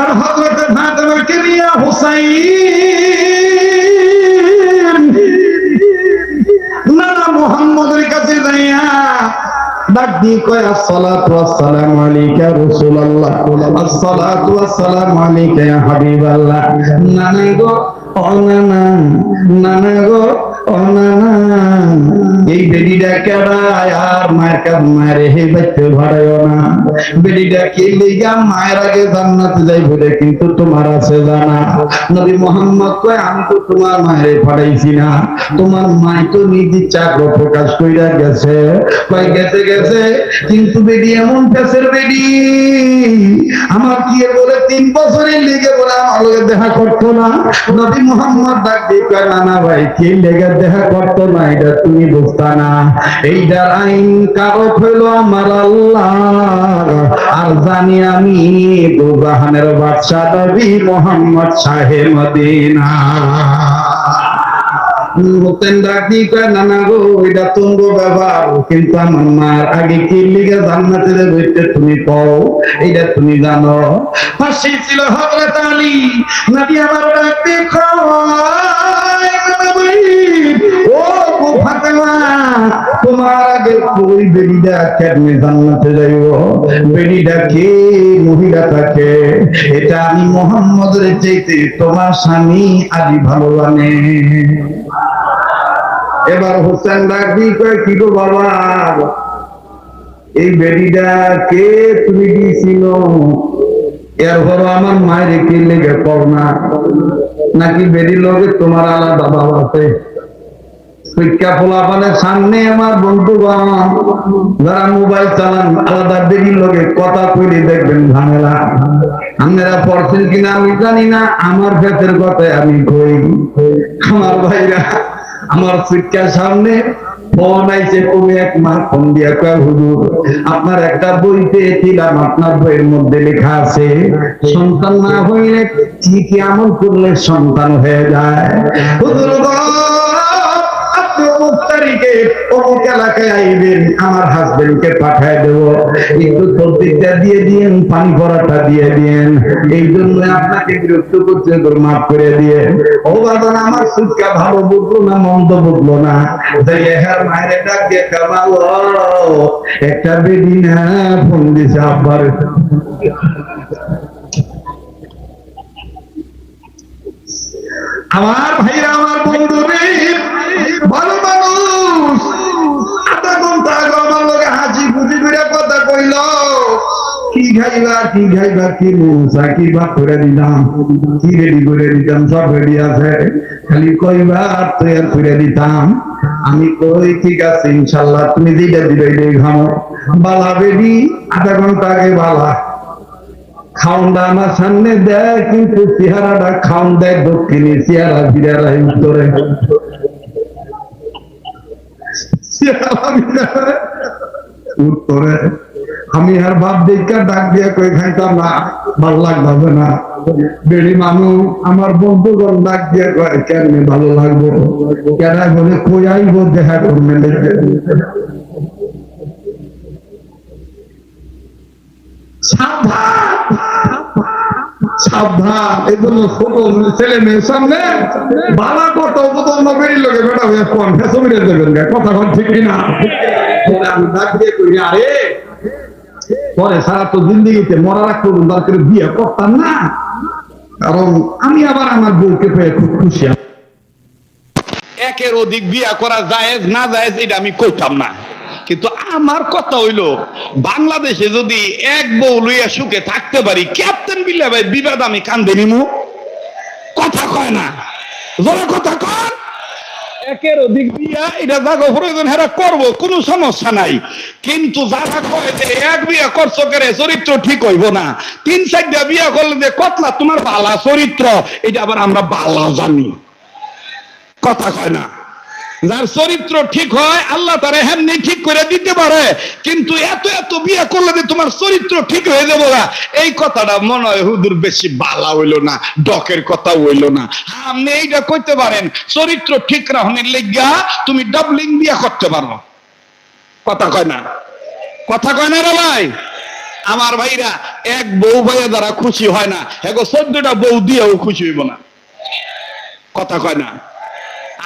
আর হযরত ফাতেমাকে নিয়ে হুসাইন নানা মুহাম্মদের কাছে যাইয়া ডাক দিয়ে কয় আসসালাতু ওয়াসসালামু আলাইকা রাসূলুল্লাহ, আসসালাতু ওয়াসসালামু আলাইকা ইয়া হাবিবাল্লাহ। নানা গো ও নানা, নানা গো ও নানা, এই বেডিটা কেডা আর মায়ের কাছে মারে হে বাইতে ভাড়ায়ও না, বেডিটা কি লিগা মায়ের আগে জান্নাতে যাই বলে কিন্তু তোমার আছে জানা। নবী মুহাম্মদ কয় আমি তো তোমার মায়ের পাঠাইছি না, তোমার মাই তো নিজ ইচ্ছা প্রকাশ কইরা গেছে। কয় গেছে গেছে, কিন্তু বেডি এমন পেছের বেডি আমার কি বলে 3 বছরের লেগে বলে আমার লগে দেখা করতো না। নবী মুহাম্মদ ডাক দিয়ে কয় না না ভাই, কি লেগে দেখা করতো না এটা তুমি বুঝতা না, এইটার আইন কারক হইলো আমার আল্লাহ, আর জানি আমি দুজাহানের বাদশা নবী মুহাম্মদ শাহে মদিনা। ডাক দিয়ে কয় নানা গো এটা তোমার ব্যাপার, কিন্তু আমার মার আগে কি লিগে জান্নাতে যাবে তুমি কও, এইটা তুমি জানো। পাশে ছিল হযরত আলী, নবী আমার ডাক দিয়ে কয় ও গো ফাতেমা, তোমার আগে কই বেডিটা কেমনে জান্নাতে যাইব, বেডিটা কে, মহিলাটাকে, এটা আমি মুহাম্মদের চাইতে তোমার স্বামী আলী ভালো জানে। এবার হোসেন ডাক দিয়ে কয় কি গো বাবা, এই বেডিটা কে তুমি দিয়েছিল, এরপর আমার মায়ের কি লেগে কর না, নাকি বেডির লগে তোমার আলাদা বাবা আছে? শিক্ষা ফলাফলের সামনে আমার বন্ধুগণ যারা মোবাইল চালান আলাদা বেডির লগে কথা কইলে দেখবেন ঝামেলা। আপনারা পড়ছেন কিনা আমি জানি না, আমার ক্ষেত্রের কথায় আমি কই। আমার ভাইরা আমার শিক্ষার সামনে ফোন আইছে, কবি এক মা ফোন দিয়া কয় হুজুর আপনার একটা বই পেয়েছিলাম, আপনার বইয়ের মধ্যে লেখা আছে সন্তান না হইলে কি কি আমল করলে সন্তান হয়ে যায়। হুজুর গো আপনি অমুক তারিখে অমুক এলাকায় আইবেন, আমার হাজবেন্ডকে পাঠায় দেবো, একটু তরতিটা দিয়ে দিয়েন, পানি ভরাটা দিয়ে দিয়েন, এই জন্য আপনাকে বিরক্ত করছে, মাফ করে দিয়ে। ও বাবা আমার সুটকা ভালো বুঝলো না মন্দ বুঝলো না, মায়ের ডাক দিয়ে কামালো একটা বেদি না ফোন দিছে আব্বার। আমার ভাইরা আমার বন্ধু রে ভালো মানুষ, আধা ঘন্টা আগে আমার লোকে হাসি খুশি করে কথা কইল, কি খাইবা কি খাইবা, কি মৌসা কি ভাত করে দিলাম, কি রেডি করে দিতাম, সব রেডি আছে, খালি কইবা তৈরি করে দিতাম। আমি কই ঠিক আছে ইনশাল্লাহ, তুমি যেটা দিবে এটাই খাও। বালা বেডি আধা ঘন্টা আগে বালা খাওনটা আমার সামনে দেয়, কিন্তু চেহারাটা খাওন দেয় দক্ষিণে, চেহারা বিরারা উত্তরে, উত্তরে। আমি আর ভাব দেখা ডাক দিয়া কই খাইতাম না, ভালো লাগবে না। বেড়ি মানুষ আমার বন্ধুগণ ডাক দিয়া কয় কেমনে ভালো লাগবো, কেন বলে কই আইব দেখা করবে, সাবধান সাবধান। এই জন্য ছোট ছেলে মেয়ের সামনে বালা কথা উপদন্ন বেরিয়ে লোকে বেটা হয়ে কনফেস মেরে দেবেন, কথা ঠিক কিনা? আমি ডাক দিয়ে করি আরে পরে সারা তো জিন্দিগিতে মরা রাখ করুন, তার করে বিয়ে করতাম না, কারণ আমি আবার আমার বউকে পেয়ে খুব খুশি। একের অধিক বিয়া করা জায়েজ না জায়েজ এটা আমি কইতাম না, কিন্তু আমার কথা হইলো বাংলাদেশে যদি এক বউ লইয়া সুখে থাকতে পারি, ক্যাপ্টেন বিল্লা ভাই বিবাদ আমি কান্দে নিমু, কথা কয় না, জোরে কথা কন। একের অধিক বিয়া এটা জাগো প্রয়োজন হেরা করবো, কোনো সমস্যা নাই। কিন্তু যারা কয় যে এক বিয়া করছো করে চরিত্র ঠিক হইব না, 3-4টা বিয়া করলে যে কতলা তোমার বালা চরিত্র, এটা আবার আমরা বালা জানি। কথা কয় না, যার চরিত্র ঠিক হয় আল্লাহ তারা হেমনি ঠিক করে দিতে পারে। কিন্তু এত এত বিয়ে করলে যে তোমার চরিত্র ঠিক হয়ে যাবো না, এই কথাটা মনে হয় হুজুর বেশি বালা হইলো না, ডকের কথা হইলো না। আপনি এইটা কইতে পারেন চরিত্র ঠিক রাখনের লেগা তুমি ডাবলিং বিয়ে করতে পারো। কথা কয় না, কথা কয় না রে ভাই। আমার ভাইরা, এক বউ ভাইয়া দ্বারা খুশি হয় না, এগো 14টা বউ দিয়েও খুশি হইব না। কথা কয় না।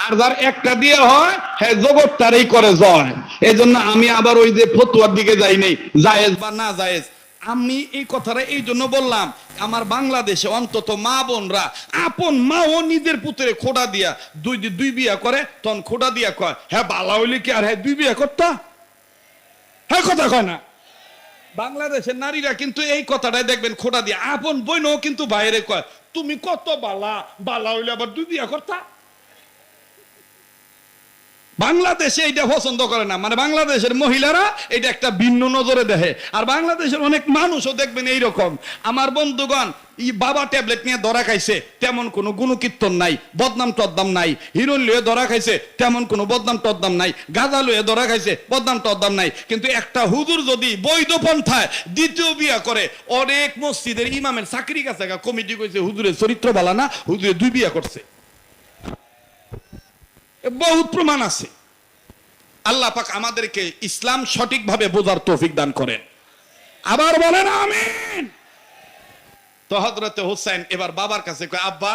আর যার একটা দিয়ে হয় হ্যাঁ জগৎ তারই করে জয়। এই জন্য আমি আবার ওই যে ফতুয়ার দিকে যাই নেই, জায়েজ বা না জায়েজ। আমি এই কথাটা এই জন্য বললাম, আমার বাংলাদেশে অন্তত মা বোনরা আপন মা ও নিজের পুত্রে খোটা দিয়া দুই বিয়া করে, তখন খোটা দিয়া কয় হ্যাঁ বালা হইলে কি আর হ্যাঁ 2 বিয়া করতা? হ্যাঁ কথা কয় না। বাংলাদেশের নারীরা কিন্তু এই কথাটাই দেখবেন খোটা দিয়া, আপন বইনও কিন্তু বাইরে কয় তুমি কত বালা, বালা হইলে আবার 2 বিয়া করতা। বাংলাদেশে এটা পছন্দ করে না, মানে বাংলাদেশের মহিলারা এটা একটা ভিন্ন নজরে দেখে। আর বাংলাদেশের অনেক মানুষও দেখবেন এইরকম। আমার বন্ধুগণ, বাবা ট্যাবলেট নিয়ে ধরা খাইছে, তেমন কোনো গুণকীর্তন নাই, বদনাম টদনাম নাই। হিরোইন লয়ে ধরা খাইছে, তেমন কোনো বদনাম টদনাম নাই। গাঁজা লয়ে ধরা খাইছে, বদনাম টদনাম নাই। কিন্তু একটা হুজুর যদি বৈধ পন্থায় দ্বিতীয় বিয়া করে, অনেক মসজিদের ইমামের চাকরি কাছে কমিটি কইছে হুজুরের চরিত্র ভালো না, হুজুরে 2 বিয়া করছে। বহুত প্রমাণ আছে। আল্লাহ পাক আমাদেরকে ইসলাম সঠিকভাবে বোঝার তৌফিক দান করেন। আবার বলেন আমিন। তো হযরতে হুসাইন এবার বাবার কাছে কয় আব্বা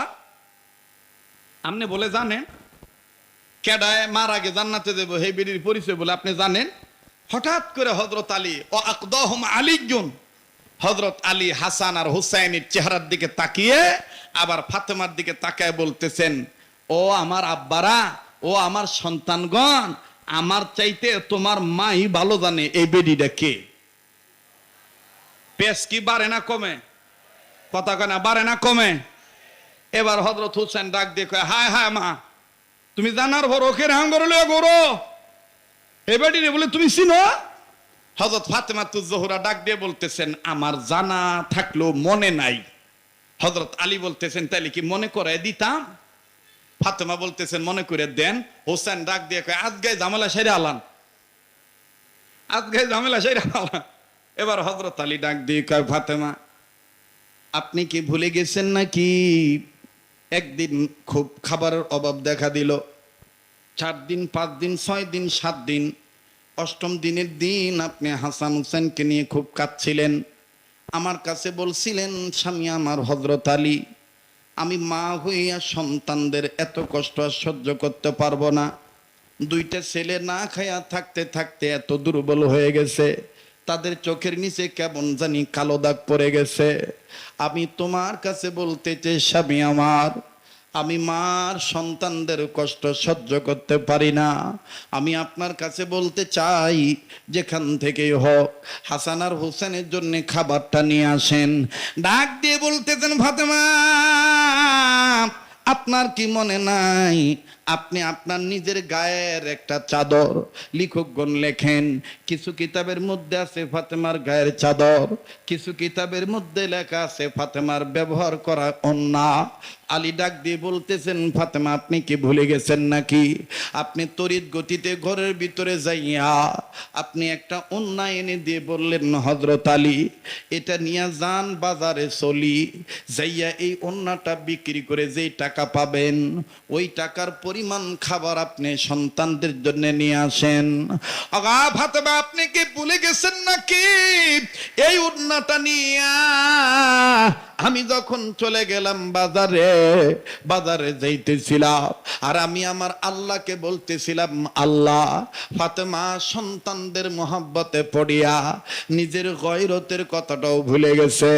আপনি বলে জানেন কেডায় মার আগে জান্নাতে দেব হে বেরির পরিচয় বলে আপনি জানেন? হঠাৎ করে হযরত আলী ও আকদাহুম আলীজুন, হযরত আলী হাসান আর হুসাইনের চেহারার দিকে তাকিয়ে আবার ফাতেমার দিকে তাকায় বলতেছেন, ও আমার আব্বারা, ও আমার সন্তানগণ, আমার চাইতে তোমার মাই ভালো জানে এই বেডিটা কে। পেশ কি বাড়ে না কমে? কথা কয় না, বাড়ে না কমে? এবার হযরত হুসেন ডাক দিয়ে কয় হায় হায় মা, তুমি জানার ভর ওকে রাম করলে গরো এই বেডি রে বলে তুমি চিনো? হযরত ফাতেমাতুজ জোহরা ডাক দিয়ে বলতেছেন আমার জানা থাকলেও মনে নাই। হযরত আলী বলতেছেন তাইলে কি মনে করে দিতাম? ফাতেমা বলতেছেন মনে করে দেন। হোসেন ডাক দিয়ে কয় আজকে ঝামেলা সেরে আলান, আজকে ঝামেলা সেরে আলান। এবার হযরত আলী ডাক দিয়ে কয় ফাতেমা আপনি কি ভুলে গেছেন নাকি একদিন খুব খাবারের অভাব দেখা দিল, 4 দিন 5 দিন 6 দিন 7 দিন, 8ম দিনের দিন আপনি হাসান হুসেনকে নিয়ে খুব কাঁদছিলেন, আমার কাছে বলছিলেন স্বামী আমার হযরত আলী আমি মা হইয়া সন্তানদের এত কষ্ট আর সহ্য করতে পারবো না, 2টা ছেলে না খায়া থাকতে থাকতে এত দুর্বল হয়ে গেছে, তাদের চোখের নিচে কেমন জানি কালো দাগ পড়ে গেছে, আমি তোমার কাছে বলতে চাই স্বামী আমার আমি মার সন্তানদের কষ্ট সহ্য করতে পারি না, আমি আপনার কাছে বলতে চাই যেখান থেকেই হোক হাসান আর হোসেনের জন্য খাবারটা নিয়ে আসেন। ডাক দিয়ে বলতেছেন ফাতেমা আপনার কি মনে নাই আপনি আপনার নিজের গায়ের একটা চাদর, লেখকগণ লেখেন কিছু কিতাবের মধ্যে আছে ফাতেমার গায়ের চাদর, কিছু কিতাবের মধ্যে লেখা আছে ফাতেমার ব্যবহার করা ওন্না। আলী ডাক দিয়ে বলতেছেন ফাতেমা আপনি কি ভুলে গেছেন নাকি? আপনি তড়িৎ গতিতে ঘরের ভিতরে যাইয়া আপনি একটা ওন্না এনে দিয়ে বললেন হযরত আলী এটা নিয়ে যান বাজারে চলি, যাইয়া এই ওন্নাটা বিক্রি করে যেই টাকা পাবেন ওই টাকার পরিমাণ খাবার আপনি সন্তানদের জন্য নিয়ে আসেন। আগা ফাতেমা আপনি কি ভুলে গেছেন নাকি এই ওন্নাটা নিয়া আমি যখন চলে গেলাম বাজারে, বাজারে যাইতেছিলাম আর আমি আমার আল্লাহকে বলতেছিলাম আল্লাহ ফাতেমা সন্তানদের মহব্বতে পড়িয়া নিজের গয়রতের কথাটাও ভুলে গেছে,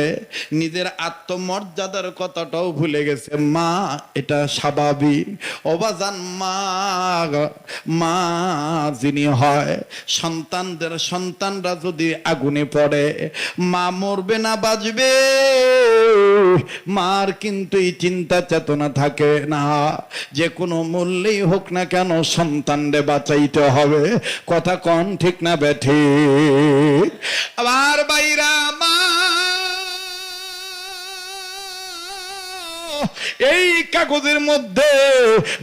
নিজের আত্মমর্যাদার কথাটাও ভুলে গেছে, মা এটা স্বাভাবিক অবাজান মা, মা যিনি হয় সন্তানরা যদি আগুনে পড়ে মা মরবে না বাঁচবে মার কিন্তু এই চিন্তা চেতনা থাকে না, যে কোনো মূল্যেই হোক না কেন সন্তানরে বাঁচাইতে হবে। কথা কন ঠিক না বেঠিক? আবার বাইরা মা এই কাগজের মধ্যে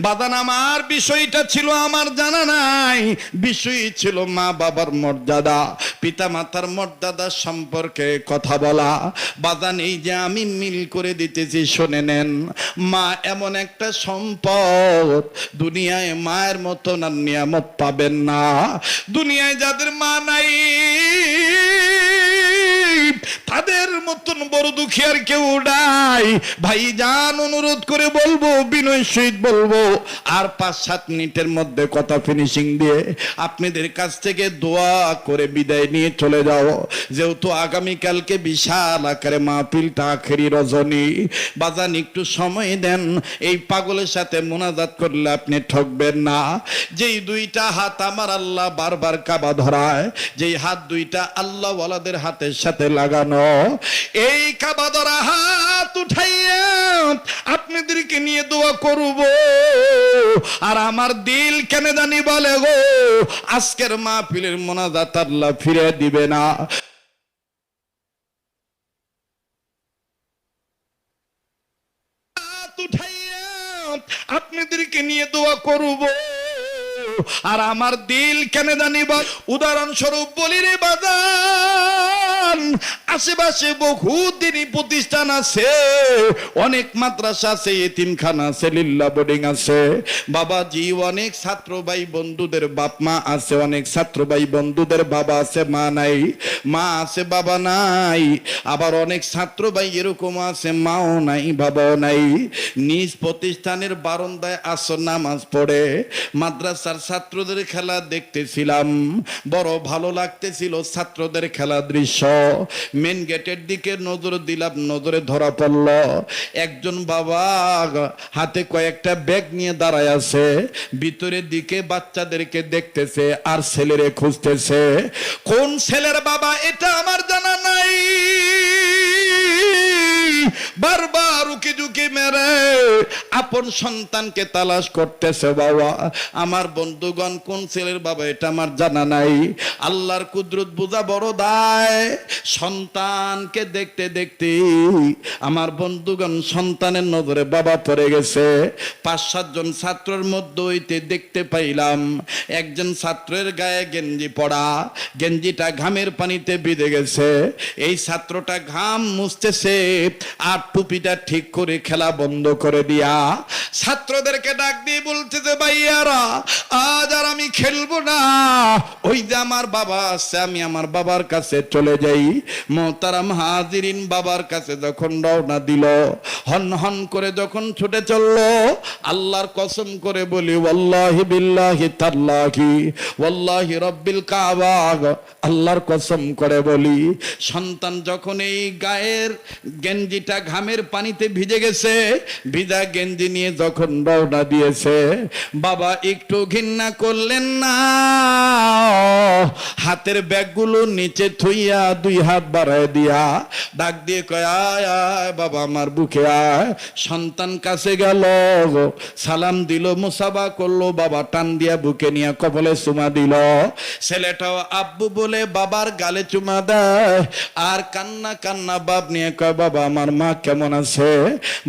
বাদান আমার বিষয়টা ছিল আমার জানা নাই, বিষয় ছিল মা বাবার মর্যাদা, পিতা মাতার মর্যাদা সম্পর্কে কথা বলা। বাদান এই যে আমি মিল করে দিতেছি শুনে নেন। মা এমন একটা সম্পদ, দুনিয়ায় মায়ের মতন আর নিয়ামত পাবেন না। দুনিয়ায় যাদের মা নাই তাদের মতন বড় দুঃখী আর কেউ নাই। ভাইজান অনুরোধ করে বলবো, বিনয় সহিত বলবো, আর 5-7 মিনিটের মধ্যে কথা ফিনিশিং দিয়ে আপনাদের কাছ থেকে দোয়া করে বিদায় নিয়ে চলে যাও। যেহেতু আগামীকালকে বিশাল আকারে মাহফিলটা আখেরি রজনী, বাজান একটু সময় দেন। এই পাগলের সাথে মোনাজাত করলে আপনি ঠকবেন না। যেই 2টা হাত আমার আল্লাহ বারবার কাবা ধরায়, যেই হাত 2টা আল্লাহ ওয়ালাদের হাতের সাথে লাগানো, এই কাবা ধরা হাত উঠাইয়া আপনাদেরকে নিয়ে দোয়া করব। আর আমার দিল কেন জানি বলে গো, আজকের মাহফিলের মোনাজাত আল্লাহ ফিরে দিবে না। আপনাদেরকে নিয়ে দোয়া করব। আর আমার দিল কেন জানি বল, উদাহরণস্বরূপ বলি রে বাজান, আশেপাশে বহু দিনই প্রতিষ্ঠান আছে, অনেক মাদ্রাসা আছে, এতিমখানা আছে, লিল্লা বোর্ডিং আছে। বাবাজি অনেক ছাত্র ভাই বন্ধুদের বাপ মা আছে, অনেক ছাত্র ভাই বন্ধুদের বাবা আছে মা নাই, মা আছে বাবা নাই। আবার অনেক ছাত্র ভাই এরকম আছে মাও নাই বাবাও নাই। নিজ প্রতিষ্ঠানের বারান্দায় আসর নামাজ পড়ে মাদ্রাসার ছাত্রদের খেলা দেখতেছিলাম, বড় ভালো লাগতেছিল ছাত্রদের খেলা দৃশ্য। মেন গেটের দিকে নজর দিলাম, নজরে ধরা পড়ল একজন বাবা হাতে কয়েকটা ব্যাগ নিয়ে দাঁড়ায় আছে, ভিতরের দিকে বাচ্চাদেরকে দেখতেছে আর ছেলেরে খুঁজতেছে। কোন ছেলের বাবা এটা আমার জানা নাই, বারবার উকি ঝুঁকি মেরে আপন সন্তানকে তালাশ করতেছে। বাবা আমার বন্ধুগণ, কোন ছেলের বাবা এটা আমার জানা নাই। আল্লাহর কুদরত বোঝা বড় দায়। সন্তানকে দেখতে দেখতে আমার বন্ধুগণ সন্তানের নজরে বাবা পড়ে গেছে। 5-7 জন ছাত্রের মধ্যে হইতে দেখতে পাইলাম একজন ছাত্রের গায়ে গেঞ্জি পড়া, গেঞ্জিটা ঘামের পানিতে ভিজে গেছে। এই ছাত্রটা ঘাম মুছতেছে আর টুপিটা ঠিক করে খেলা বন্ধ করে দিয়া ছাত্রদেরকে ডাক দিয়ে বলতেছে, ভাইয়ারা আজ আর আমি খেলবো না, ওই যে আমার বাবা আছে, আমি আমার বাবার কাছে চলে যাই। মোহতারাম হাজিরিন, বাবার কাছে যখন রওনা দিল, হন হন করে যখন ছুটে চললো, আল্লাহর কসম করে বলি, ওয়াল্লাহি বিল্লাহি তাল্লাহি ওয়াল্লাহি রব্বিল কাবা, আল্লাহর কসম করে বলি, সন্তান যখন এই গায়ের গেঞ্জিটা ঘামের পানিতে ভিজে গেছে, ভিজা গেঞ্জি নিয়ে যখন রওনা দিয়েছে, বাবা একটু ঘৃণা করলেন না, হাতের ব্যাগগুলো নিচে থুইয়া 2 হাত বাড়ায় দিয়া ডাক দিয়ে কয়, আয় আয় বাবা আমার বুকে আয়। সন্তান কাছে গেল, সালাম দিল, মুসাফা করলো, বাবা টান দিয়া বুকে নিয়ে কপালে চুমা দিল। ছেলেটাও আব্বু বলে বাবার গালে চুমা দেয় আর কান্না কান্না বাপ নিয়ে কয়, বাবা আমার মা কেমন আছে,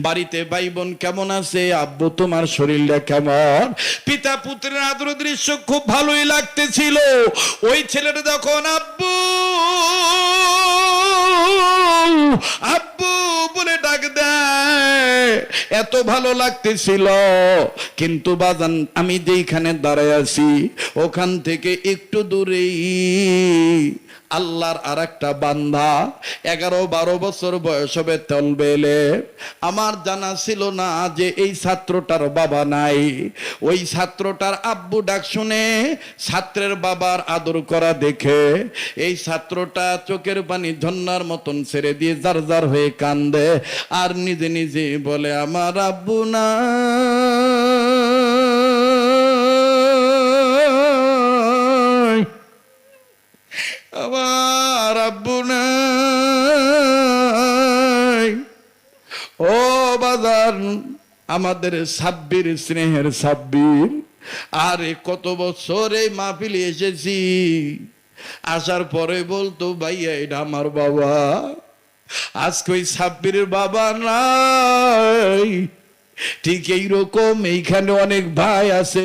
বাড়িতে ভাই বোন কেমন আছে, আব্বু তোমার শরীরটা কেমন। পিতা পুত্রের আদর দৃশ্য খুব ভালোই লাগতেছিল। ওই ছেলেটা যখন আব্বু আব্বু বলে ডাক দেয়, এত ভালো লাগতেছিল। কিন্তু বাজান আমি যেইখানে দাঁড়ায় আছি ওখান থেকে একটু দূরেই আল্লাহর আর একটা বান্দা 11-12 বছর বয়স হবে তলবেলে। আমার জানা ছিল না যে এই ছাত্রটার বাবা নাই। ওই ছাত্রটার আব্বু ডাক শুনে ছাত্রের বাবার আদর করা দেখে এই ছাত্রটা চোখের পানি ঝর্ণার মতন ছেড়ে দিয়ে জার জার হয়ে কান্দে আর নিজে নিজে বলে, আমার আব্বু না, আমার আব্বু নাই। বাজান আমাদের সাব্বির, স্নেহের সাব্বির। আরে কত বছর এই মাহফিলে এসেছি, আসার পরে বলতো ভাইয়া এটা আমার বাবা। আজকে ওই সাব্বিরের বাবা নাই। ঠিক এইরকম এইখানে অনেক ভাই আছে।